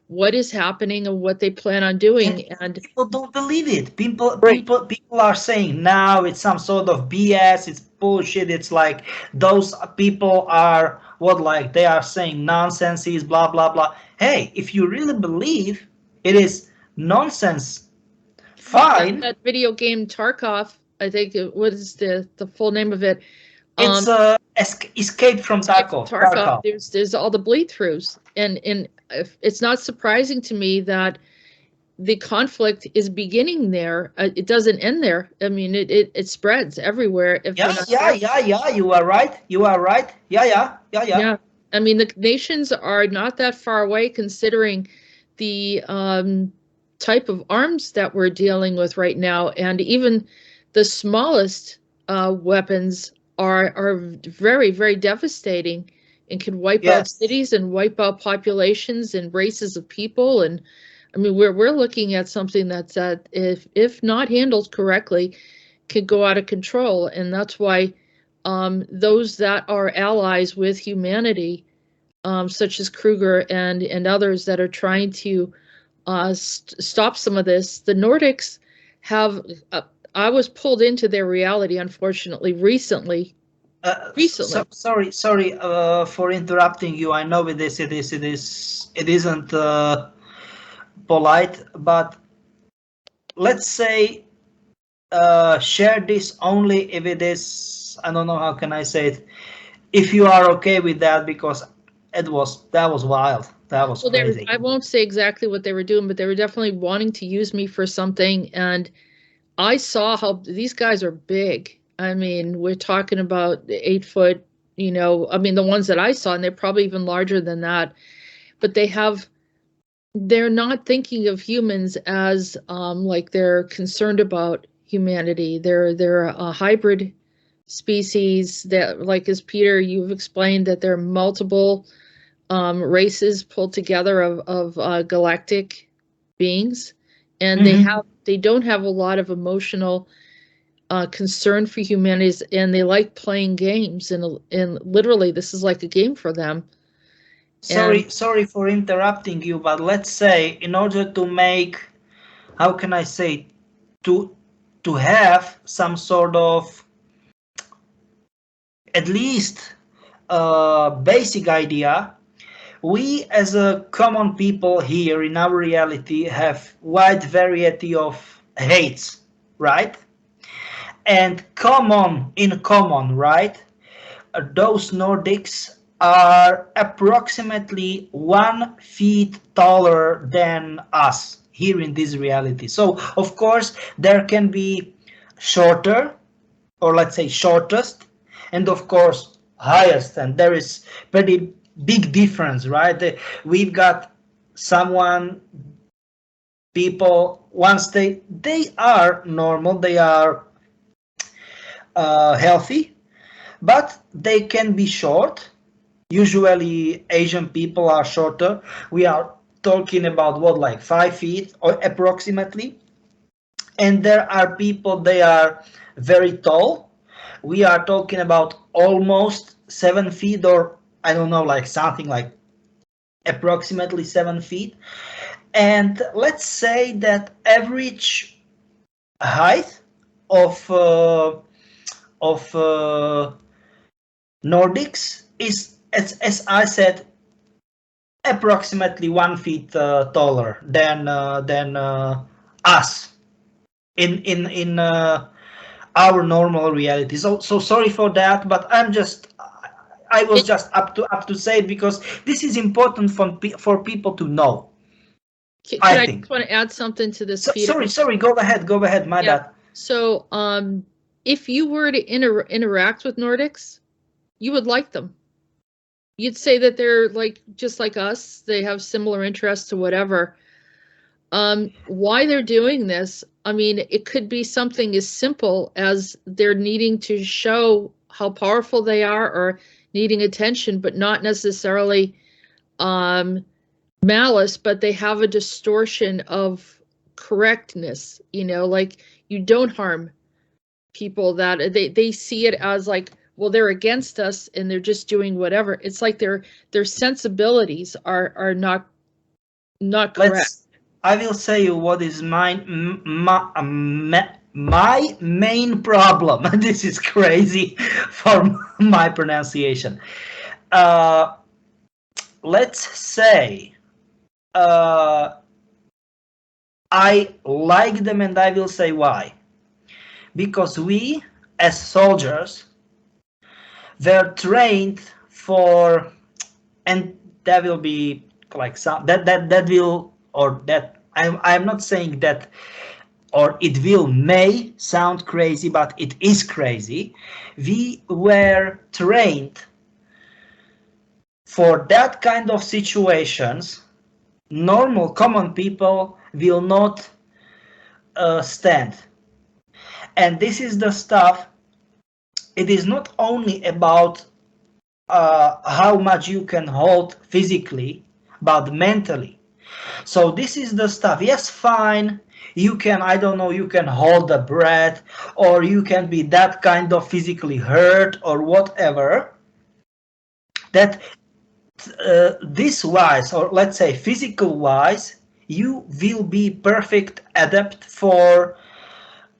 what is happening and what they plan on doing. And people don't believe it. People are saying now it's some sort of BS. It's bullshit. It's like those people are they are saying nonsense, blah blah blah. Hey, if you really believe it is nonsense, fine. That video game Tarkov, I think, what is the full name of it? It's Escape from Tarkov. There's all the bleed throughs, and it's not surprising to me that the conflict is beginning there. It doesn't end there. I mean, it spreads everywhere. Yeah. You are right. Yeah. I mean, the nations are not that far away, considering the type of arms that we're dealing with right now, and even the smallest weapons are very, very devastating and can wipe out cities and wipe out populations and races of people. And I mean, we're looking at something that's if not handled correctly, could go out of control. And that's why those that are allies with humanity, such as Kruger and others that are trying to stop some of this, the Nordics have. I was pulled into their reality, unfortunately, recently. Sorry for interrupting you. I know it isn't polite, but let's say share this only if it is. I don't know how can I say it. If you are okay with that, because that was wild. That was crazy. I won't say exactly what they were doing, but they were definitely wanting to use me for something, and I saw how these guys are big. I mean, we're talking about 8 foot, I mean, the ones that I saw, and they're probably even larger than that, but they're not thinking of humans as like they're concerned about humanity. They're a hybrid species that, like as Peter, you've explained, that there are multiple races pulled together of galactic beings, and they don't have a lot of emotional concern for humanity, and they like playing games, and literally this is like a game for them. Sorry for interrupting you, but let's say in order to make, how can I say, to have some sort of at least basic idea, we as a common people here in our reality have wide variety of hates, right? And in common, right? Those Nordics are approximately 1 feet taller than us here in this reality. So of course there can be shorter, or let's say shortest, and of course highest, and there is pretty big difference, right? We've got people, once they are normal, they are healthy, but they can be short. Usually Asian people are shorter. We are talking about what, like 5 feet or approximately. And there are people, they are very tall. We are talking about almost 7 feet, or I don't know, like something like approximately 7 feet. And let's say that average height of Nordics is, as I said, approximately 1 feet taller than us in our normal reality. So sorry for that, but I was just up to say it because this is important for people to know. I just want to add something to this, Peter. Sorry, go ahead, my bad. So if you were to interact with Nordics, you would like them. You'd say that they're like just like us, they have similar interests or whatever. Why they're doing this, I mean, it could be something as simple as they're needing to show how powerful they are or needing attention, but not necessarily malice, but they have a distortion of correctness, you know, like you don't harm people, that they see it as like, well, they're against us and they're just doing whatever. It's like their sensibilities are not correct. I will say you what is my main problem. This is crazy for my pronunciation. Let's say I like them, and I will say why. Because we, as soldiers, were trained for, and that will be like some that will, or that I'm not saying that, or it may sound crazy, but it is crazy. We were trained for that kind of situations. Normal common people will not stand. And this is the stuff. It is not only about how much you can hold physically, but mentally. So this is the stuff. Yes, fine, you can, I don't know, you can hold the breath, or you can be that kind of physically hurt or whatever. That this wise, or let's say physical wise, you will be perfect adept for,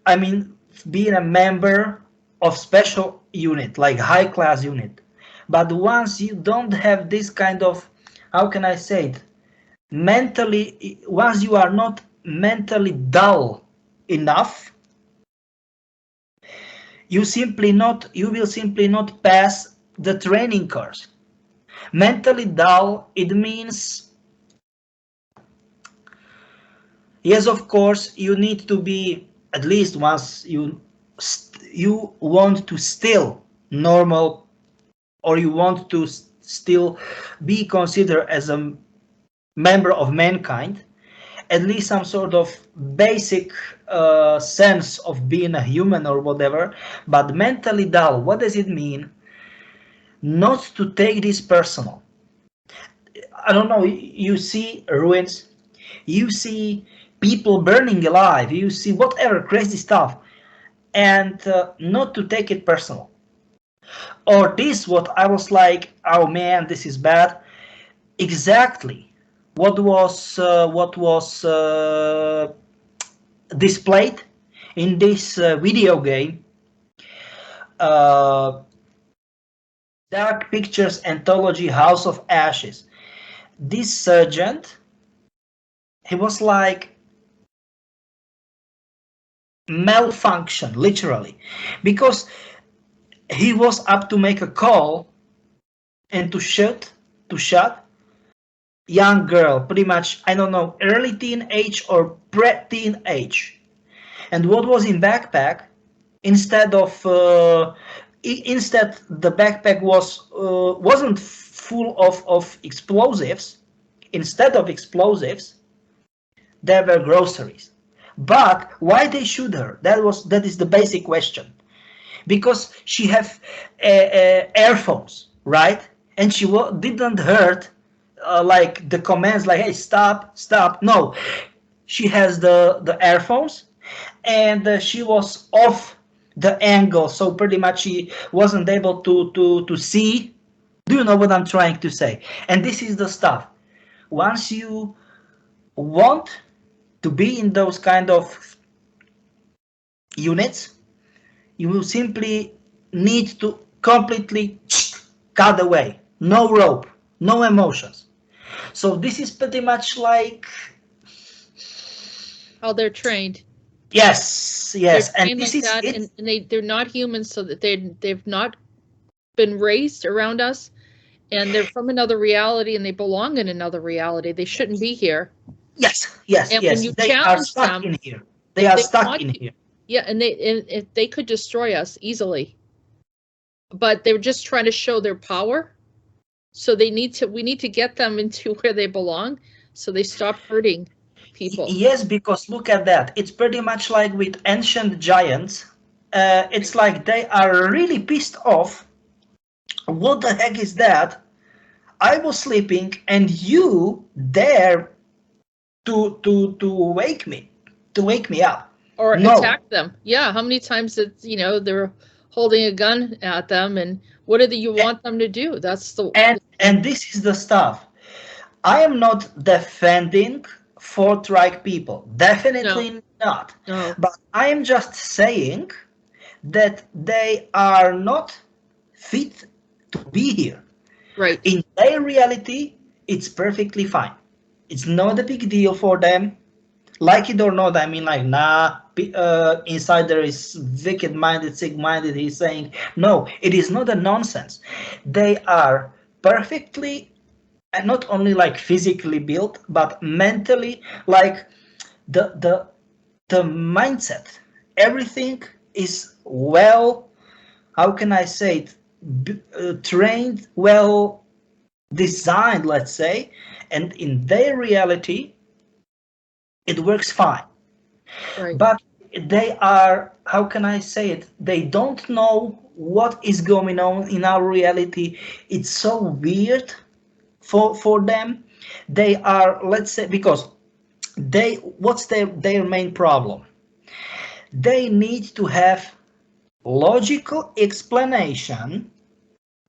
I mean, being a member of special unit, like high class unit. But once you don't have this kind of, how can I say it, mentally, once you are not mentally dull enough, you will simply not pass the training course. Mentally dull, it means, yes, of course, you need to be, at least once you want to still normal, or you want to still be considered as a member of mankind, at least some sort of basic sense of being a human or whatever. But mentally dull, what does it mean? Not to take this personal. I don't know, you see ruins, you see people burning alive, you see whatever crazy stuff, and not to take it personal. Or this, what I was like, oh man, this is bad. Exactly what was displayed in this video game, Dark Pictures Anthology House of Ashes. This sergeant, he was like malfunction, literally, because he was up to make a call and to shoot young girl, pretty much, I don't know, early teenage or pre-teen age. And what was in backpack, instead of instead the backpack wasn't full of explosives. Instead of explosives, there were groceries. But why they shoot her? That is the basic question. Because she have earphones, right? And she didn't heard like the commands like, hey, stop, stop. No, she has the earphones, and she was off the angle, so pretty much she wasn't able to see. Do you know what I'm trying to say? And this is the stuff. Once you want to be in those kind of units, you will simply need to completely cut away. No rope, no emotions. So this is pretty much like how they're trained. Yes, They're and trained this like is that, it. and they're not humans, so that they've not been raised around us, and they're from another reality, and they belong in another reality. They shouldn't be here. Yes. And when you They are challenge stuck them, in here. They are stuck in here. Yeah, and they could destroy us easily. But they're just trying to show their power. So we need to get them into where they belong, so they stop hurting people. Yes, because look at that. It's pretty much like with ancient giants. It's like they are really pissed off. What the heck is that? I was sleeping and you dare to wake me up. Or No. attack them. Yeah, how many times they're holding a gun at them, and what do you want them to do? That's the and this is the stuff. I am not defending Fourth Reich people. Definitely not. No. But I am just saying that they are not fit to be here. Right. In their reality, it's perfectly fine. It's not a big deal for them. Like it or not, I mean, like, nah, insider is wicked-minded, sick-minded. He's saying, no, it is not a nonsense. They are perfectly, and not only like physically built, but mentally, like the mindset. Everything is well, how can I say it, trained, well designed, let's say, and in their reality, it works fine. Right. But they are, how can I say it, they don't know what is going on in our reality. It's so weird for them. They are, let's say, because what's their main problem? They need to have logical explanation,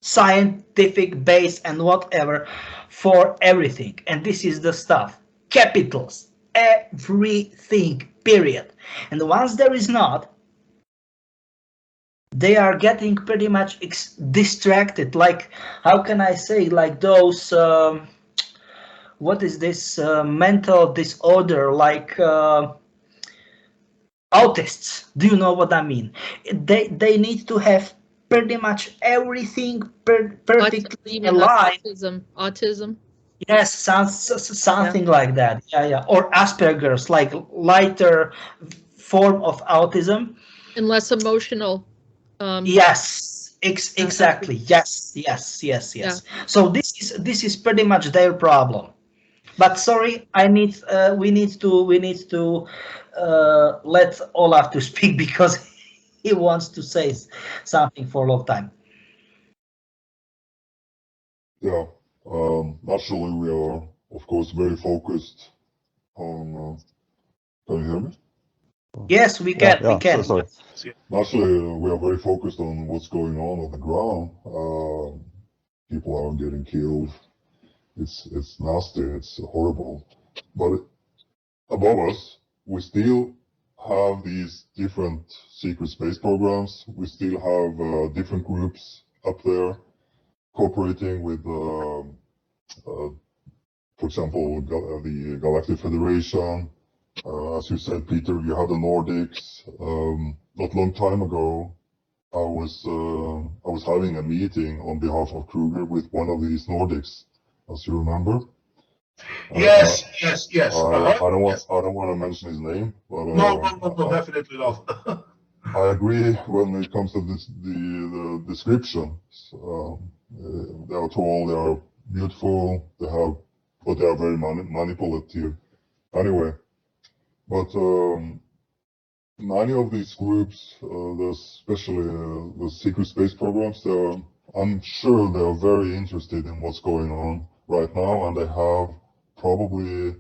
scientific base and whatever, for everything. And this is the stuff. Capitals. Everything, period. And once there is not, they are getting pretty much distracted. Like, how can I say, like those, what is this mental disorder, like autists. Do you know what I mean? They need to have pretty much everything perfectly aligned. Autism. Yes, something like that. Yeah. Or Asperger's, like lighter form of autism. And less emotional. Yes, exactly. Yes. Yeah. So this is pretty much their problem. But sorry, we need to let Olaf to speak because he wants to say something for a long time. Yeah. Naturally, we are, of course, very focused on. Can you hear me? Yes, we can. Yeah, we can. Sorry. Naturally, we are very focused on what's going on the ground. People are getting killed. It's nasty. It's horrible. But above us, we still have these different secret space programs. We still have different groups up there cooperating with, for example, the Galactic Federation. As you said, Peter, you have the Nordics. Not long time ago, I was having a meeting on behalf of Kruger with one of these Nordics, as you remember. Yes. I don't want to mention his name, but no, definitely not. I agree when it comes to the description. They are tall, they are beautiful, but they are very manipulative. Anyway, but many of these groups, especially the secret space programs, I'm sure they are very interested in what's going on right now, and they have probably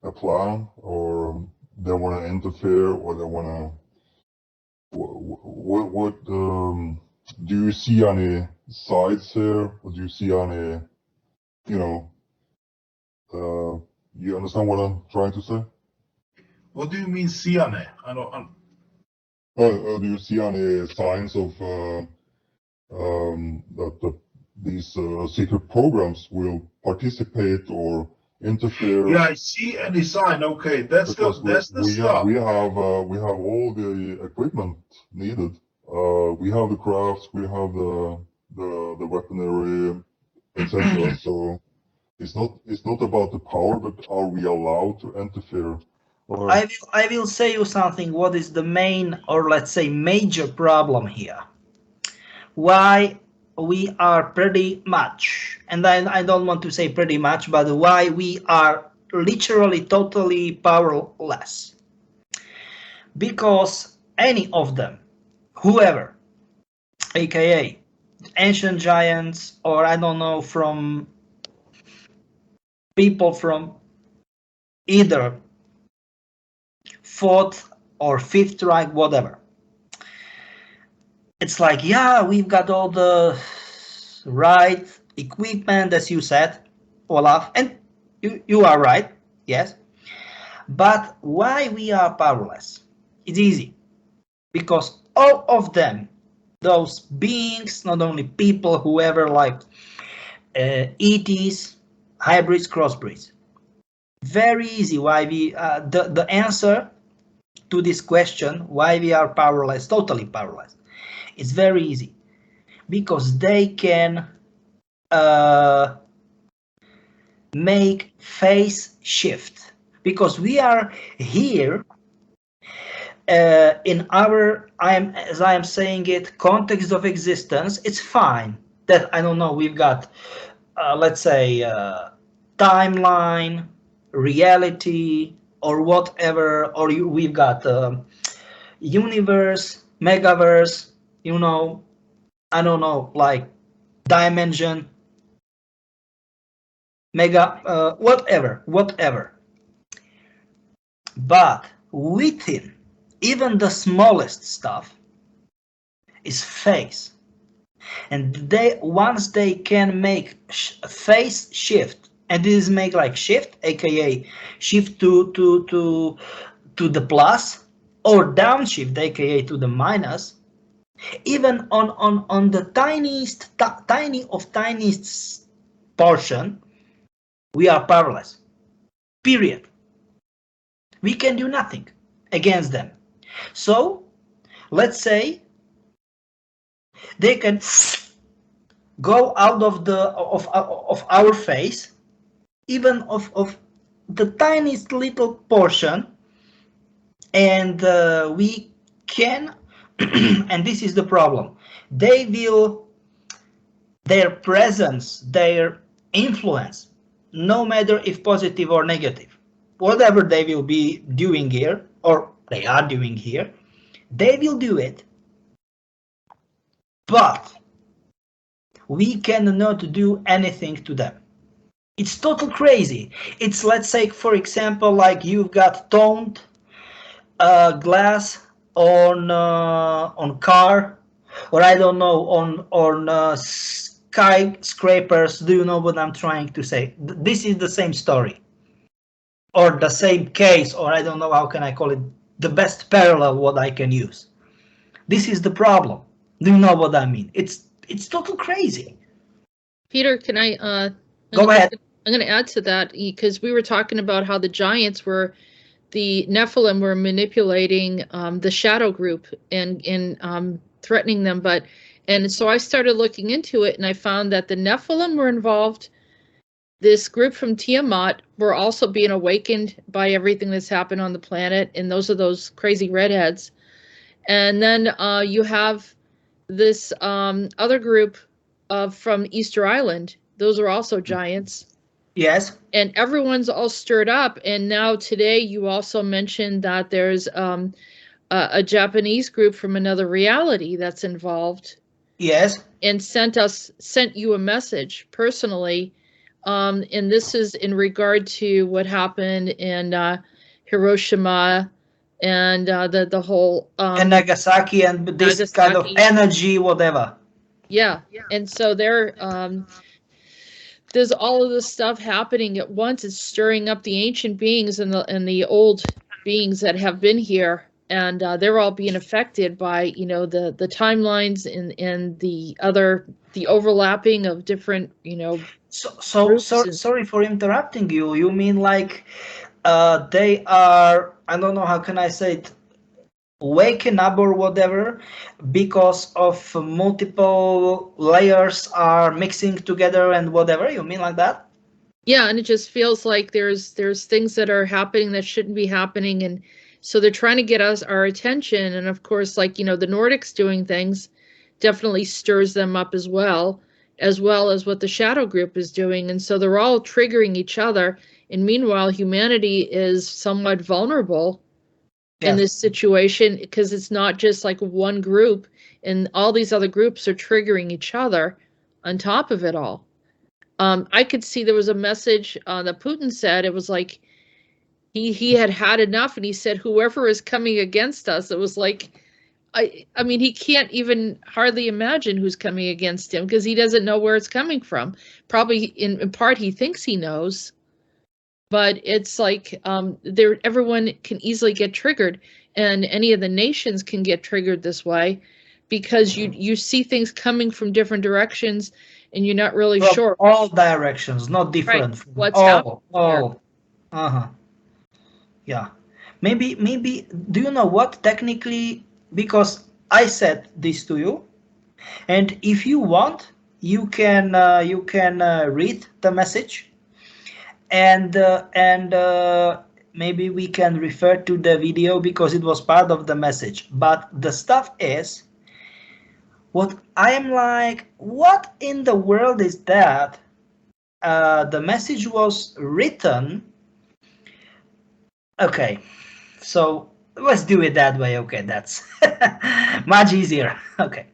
a plan, or they want to interfere, or they want to. What do you see any sides here? Or do you see any, you understand what I'm trying to say? What do you mean, Siane? I don't. Do you see any signs of that these secret programs will participate or interfere? Yeah, I see any sign. Okay, that's the stuff. We have all the equipment needed. We have the crafts, we have the weaponry, etc. So it's not about the power, but are we allowed to interfere? Or I will say you something. What is the main, or let's say major problem here? Why we are pretty much, and I don't want to say pretty much, but why we are literally totally powerless? Because any of them, whoever, aka ancient giants, or I don't know, from people from either fourth or fifth Reich, whatever. It's like, yeah, we've got all the right equipment, as you said, Olaf, and you are right, yes. But why we are powerless? It's easy. Because all of them, those beings, not only people, whoever, like ETs, hybrids, crossbreeds. Very easy why we, the answer to this question, why we are powerless, totally powerless, it's very easy. Because they can make phase shift. Because we are here in our, as I am saying it, context of existence, it's fine that, I don't know, we've got, let's say, timeline, reality, or whatever, or we've got universe, megaverse, I don't know, like dimension, mega, whatever. But within even the smallest stuff is phase. And once they can make phase shift, and this is make like shift, aka shift to the plus, or downshift, aka to the minus, even on the tiniest portion, we are powerless. Period. We can do nothing against them. So let's say they can go out of our phase, even of the tiniest little portion, and we can and this is the problem, their presence, their influence, no matter if positive or negative, whatever they will be doing here, or they are doing here, they will do it. But we cannot do anything to them. It's total crazy. It's, let's say, for example, like you've got toned glass on car, or I don't know, on skyscrapers. Do you know what I'm trying to say? This is the same story, or the same case, or I don't know how can I call it, the best parallel what I can use. This is the problem. Do you know what I mean? It's total crazy. Peter, can I go ahead? I'm going to add to that, because we were talking about how the giants were, the Nephilim were manipulating the shadow group and threatening them. And so I started looking into it, and I found that the Nephilim were involved. This group from Tiamat were also being awakened by everything that's happened on the planet, and those are those crazy redheads. And then you have this other group from Easter Island. Those are also giants. Yes. And everyone's all stirred up. And now today you also mentioned that there's a Japanese group from another reality that's involved. Yes. And sent you a message personally. And this is in regard to what happened in Hiroshima and the whole and Nagasaki and this Nagasaki. kind of energy, whatever. Yeah. And so there's all of this stuff happening at once. It's stirring up the ancient beings and the old beings that have been here, and they're all being affected by the timelines and the overlapping of different Sorry for interrupting you. You mean like they are, I don't know, how can I say it, waking up or whatever because of multiple layers are mixing together and whatever? You mean like that? Yeah, and it just feels like there's things that are happening that shouldn't be happening, and so they're trying to get our attention. And of course, like the Nordics doing things definitely stirs them up as well as what the shadow group is doing. And so they're all triggering each other. And meanwhile, humanity is somewhat vulnerable in this situation because it's not just like one group, and all these other groups are triggering each other on top of it all. I could see there was a message that Putin said. It was like he had enough, and he said, whoever is coming against us, it was like, I mean, he can't even hardly imagine who's coming against him because he doesn't know where it's coming from. Probably in part he thinks he knows, but it's like everyone can easily get triggered, and any of the nations can get triggered this way because you see things coming from different directions and you're not really sure. All directions, not different. Right. What's happening? Yeah. Maybe do you know what, technically, because I said this to you, and if you want, you can read the message, and maybe we can refer to the video because it was part of the message. But the stuff is, what I am like, what in the world is that? The message was written. Okay, so let's do it that way. Okay, that's much easier. Okay.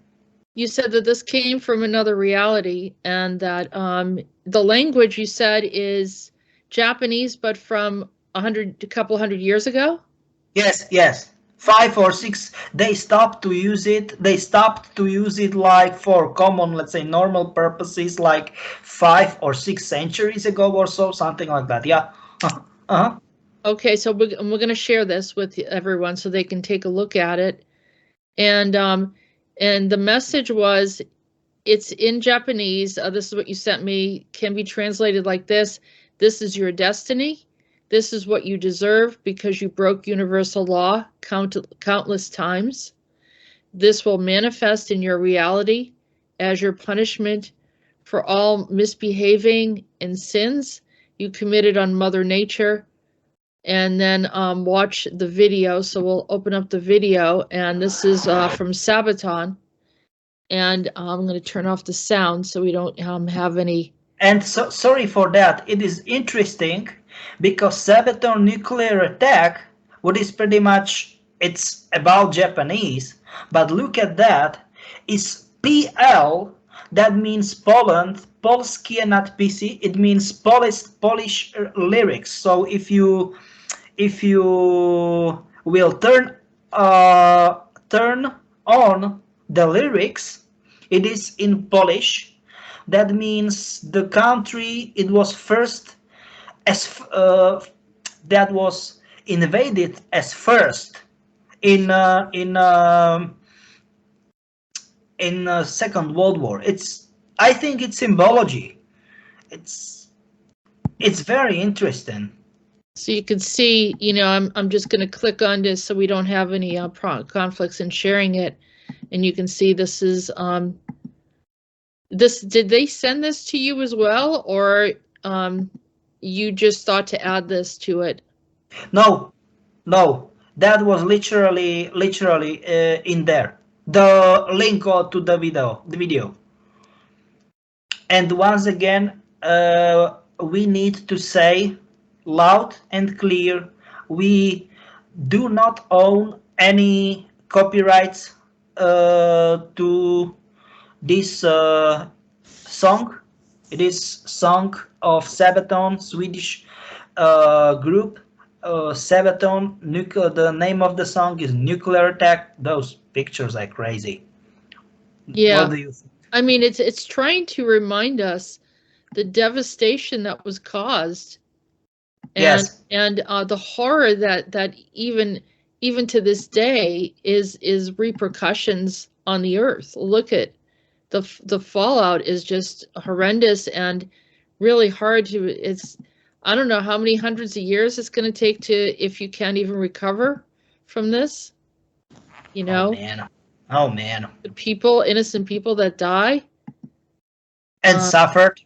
You said that this came from another reality, and that the language you said is Japanese, but from a couple hundred years ago? Yes. 5 or 6, they stopped to use it. They stopped to use it like for common, let's say, normal purposes, like 5 or 6 centuries ago or so, something like that. Yeah. Okay, so we're going to share this with everyone so they can take a look at it. And the message was, it's in Japanese. This is what you sent me. Can be translated like this. This is your destiny. This is what you deserve because you broke universal law countless times. This will manifest in your reality as your punishment for all misbehaving and sins you committed on Mother Nature. And then watch the video. So we'll open up the video, and this is from Sabaton. And I'm going to turn off the sound so we don't have any. And so sorry for that. It is interesting because Sabaton nuclear attack, what is pretty much, it's about Japanese, but look at that, is PL, that means Poland, Polskie nadpisy, it means Polish lyrics. So if you will turn on the lyrics, it is in Polish. That means the country it was first that was invaded as first in Second World War. I think it's symbology. It's very interesting. So you can see, I'm just going to click on this so we don't have any conflicts in sharing it, and you can see this is this. Did they send this to you as well, or you just thought to add this to it? No, that was literally in there. the link to the video. And once again, we need to say loud and clear, we do not own any copyrights to this song. It is song of Sabaton, Swedish group. Sabaton, the name of the song is Nuclear Attack. Those pictures are crazy. Yeah. What do you think? I mean, it's trying to remind us the devastation that was caused, and yes, and the horror that even to this day is repercussions on the earth. Look at the fallout is just horrendous and really hard to. It's, I don't know how many hundreds of years it's going to take to, if you can't even recover from this. You know. Oh man. The people, innocent people that die. And suffered.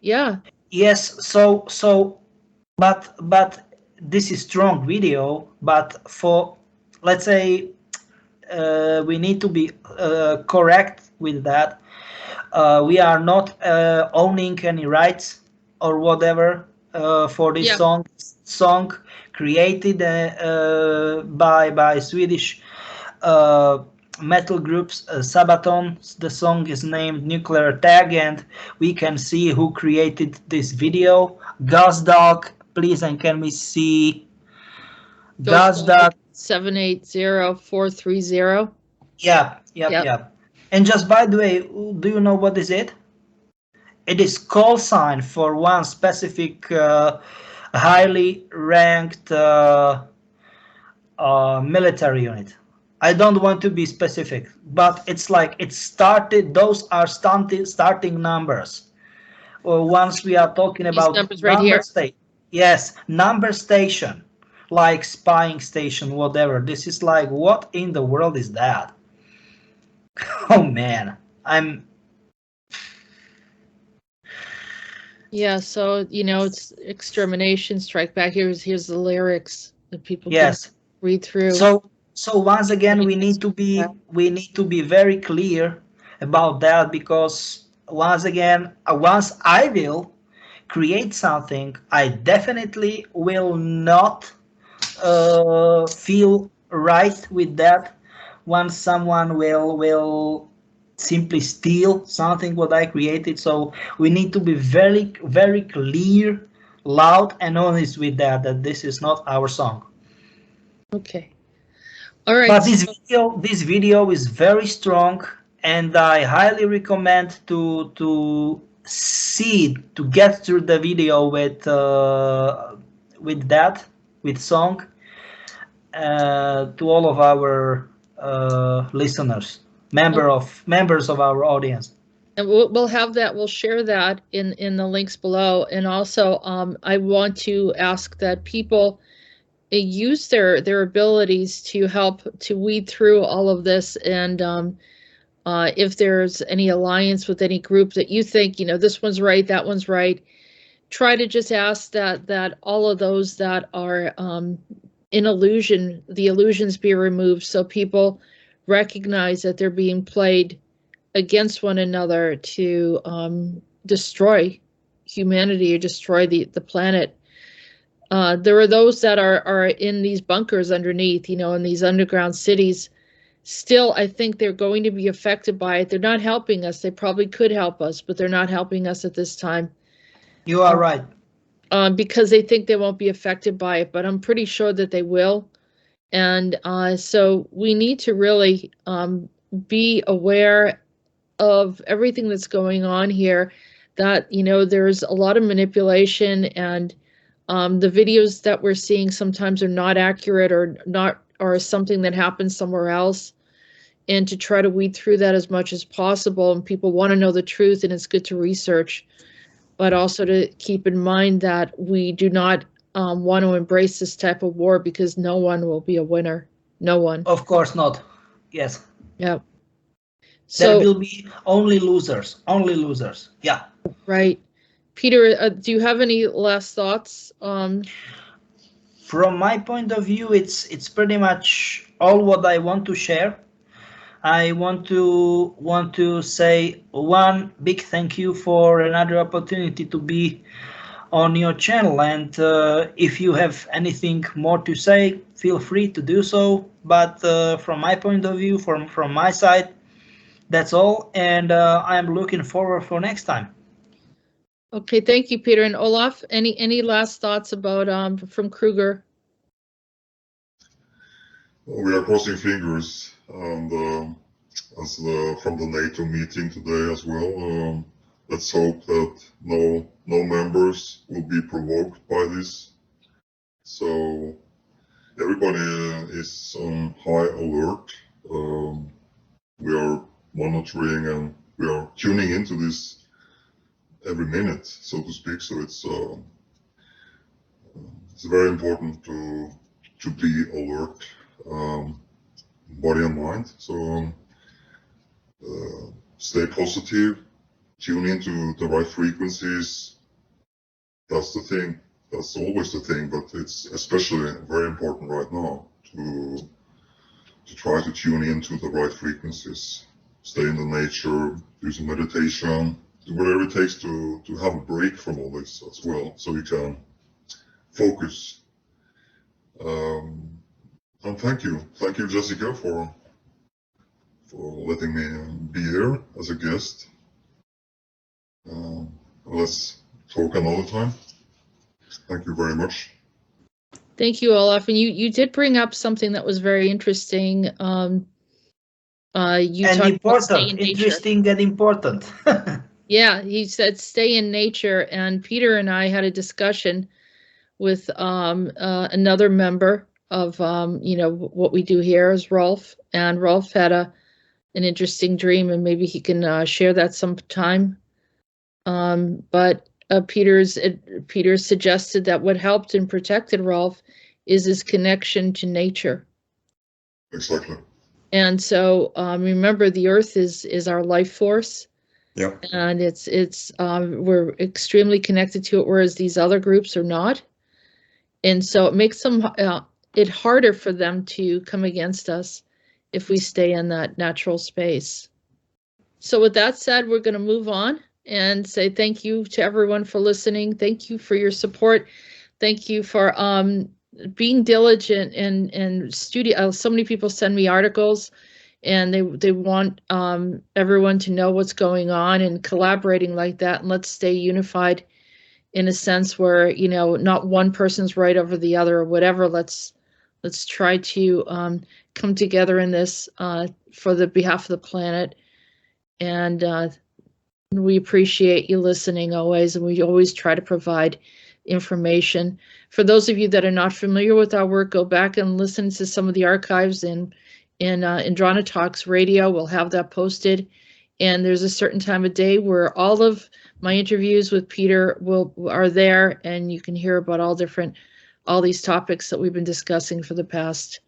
Yeah. Yes. So, but this is strong video. But for, let's say, we need to be correct with that. We are not owning any rights or whatever for this song created by Swedish metal groups Sabaton. The song is named Nuclear Attack, and we can see who created this video. Ghost please, and can we see Ghost 780430? Yeah. And just by the way, do you know what is it? It is call sign for one specific highly ranked military unit. I don't want to be specific, but it's like it started. Those are starting numbers. Once we are talking about numbers right here. Yes, number station, like spying station, whatever. This is like, what in the world is that? Oh man, Yeah, so it's extermination, strike back. Here's the lyrics that people can read through. So once again, we need to be very clear about that, because once again, once I will create something, I definitely will not feel right with that once someone will simply steal something what I created. So we need to be very, very clear, loud and honest with that this is not our song. Okay. All right. But this video is very strong, and I highly recommend to get through the video with song to all of our listeners, members of our audience. And we'll have that. We'll share that in the links below. And also, I want to ask that people use their abilities to help to weed through all of this. And if there's any alliance with any group that you think, this one's right, that one's right, try to just ask that all of those that are in illusion, the illusions be removed, so people recognize that they're being played against one another to destroy humanity or destroy the planet. There are those that are in these bunkers underneath, in these underground cities. Still, I think they're going to be affected by it. They're not helping us. They probably could help us, but they're not helping us at this time. You are right. Because they think they won't be affected by it, but I'm pretty sure that they will. And so we need to really be aware of everything that's going on here, that, there's a lot of manipulation, and the videos that we're seeing sometimes are not accurate or something that happens somewhere else, and to try to weed through that as much as possible. And people want to know the truth, and it's good to research, but also to keep in mind that we do not want to embrace this type of war, because no one will be a winner. No one. Of course not. Yes. Yeah. So there will be only losers. Only losers. Yeah. Right. Peter, do you have any last thoughts? From my point of view, it's pretty much all what I want to share. I want to say one big thank you for another opportunity to be on your channel, and if you have anything more to say, feel free to do so. But from my point of view, from my side, that's all, and I'm looking forward for next time. Okay, thank you, Peter. And Olaf, any last thoughts about from Kruger? Well, we are crossing fingers, and from the NATO meeting today as well, let's hope that no members will be provoked by this. So everybody is on high alert. We are monitoring and we are tuning into this every minute, so to speak. So it's very important to be alert, body and mind. So stay positive, tune into the right frequencies. That's the thing. That's always the thing, but it's especially very important right now to try to tune into the right frequencies. Stay in the nature, do some meditation, do whatever it takes to have a break from all this as well, so you can focus. And thank you, Jessica, for letting me be here as a guest. Let's talk another time. Thank you very much. Thank you, Olaf. And you did bring up something that was very interesting. You talked important, interesting and important. Yeah, he said stay in nature. And Peter and I had a discussion with another member of what we do here is Rolf, and Rolf had an interesting dream, and maybe he can share that sometime. But Peter suggested that what helped and protected Rolf is his connection to nature. Exactly. And so remember, the Earth is our life force. Yeah. And it's we're extremely connected to it, whereas these other groups are not. And so it makes them it harder for them to come against us if we stay in that natural space. So with that said, we're going to move on and say thank you to everyone for listening. Thank you for your support. Thank you for being diligent and studio. So many people send me articles, and they want everyone to know what's going on and collaborating like that. And let's stay unified in a sense where, not one person's right over the other or whatever. Let's try to come together in this for the behalf of the planet. And we appreciate you listening always, and we always try to provide information. For those of you that are not familiar with our work, go back and listen to some of the archives in Andronetalks radio. We'll have that posted. And there's a certain time of day where all of my interviews with Peter are there, and you can hear about all these topics that we've been discussing for the past,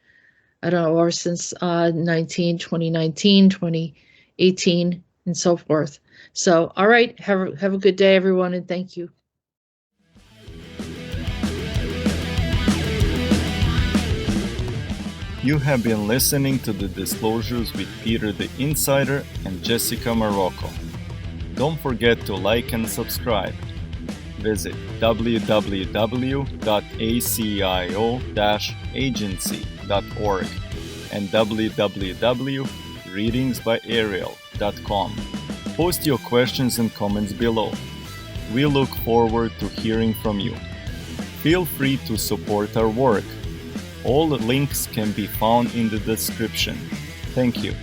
I don't know, or since 2019, 2018, and so forth. So, all right, have a good day, everyone, and thank you. You have been listening to the Disclosures with Peter the Insider and Jessica Marrocco. Don't forget to like and subscribe. Visit www.acio-agency.org and www.readingsbyarael.com. Post your questions and comments below. We look forward to hearing from you. Feel free to support our work. All the links can be found in the description. Thank you.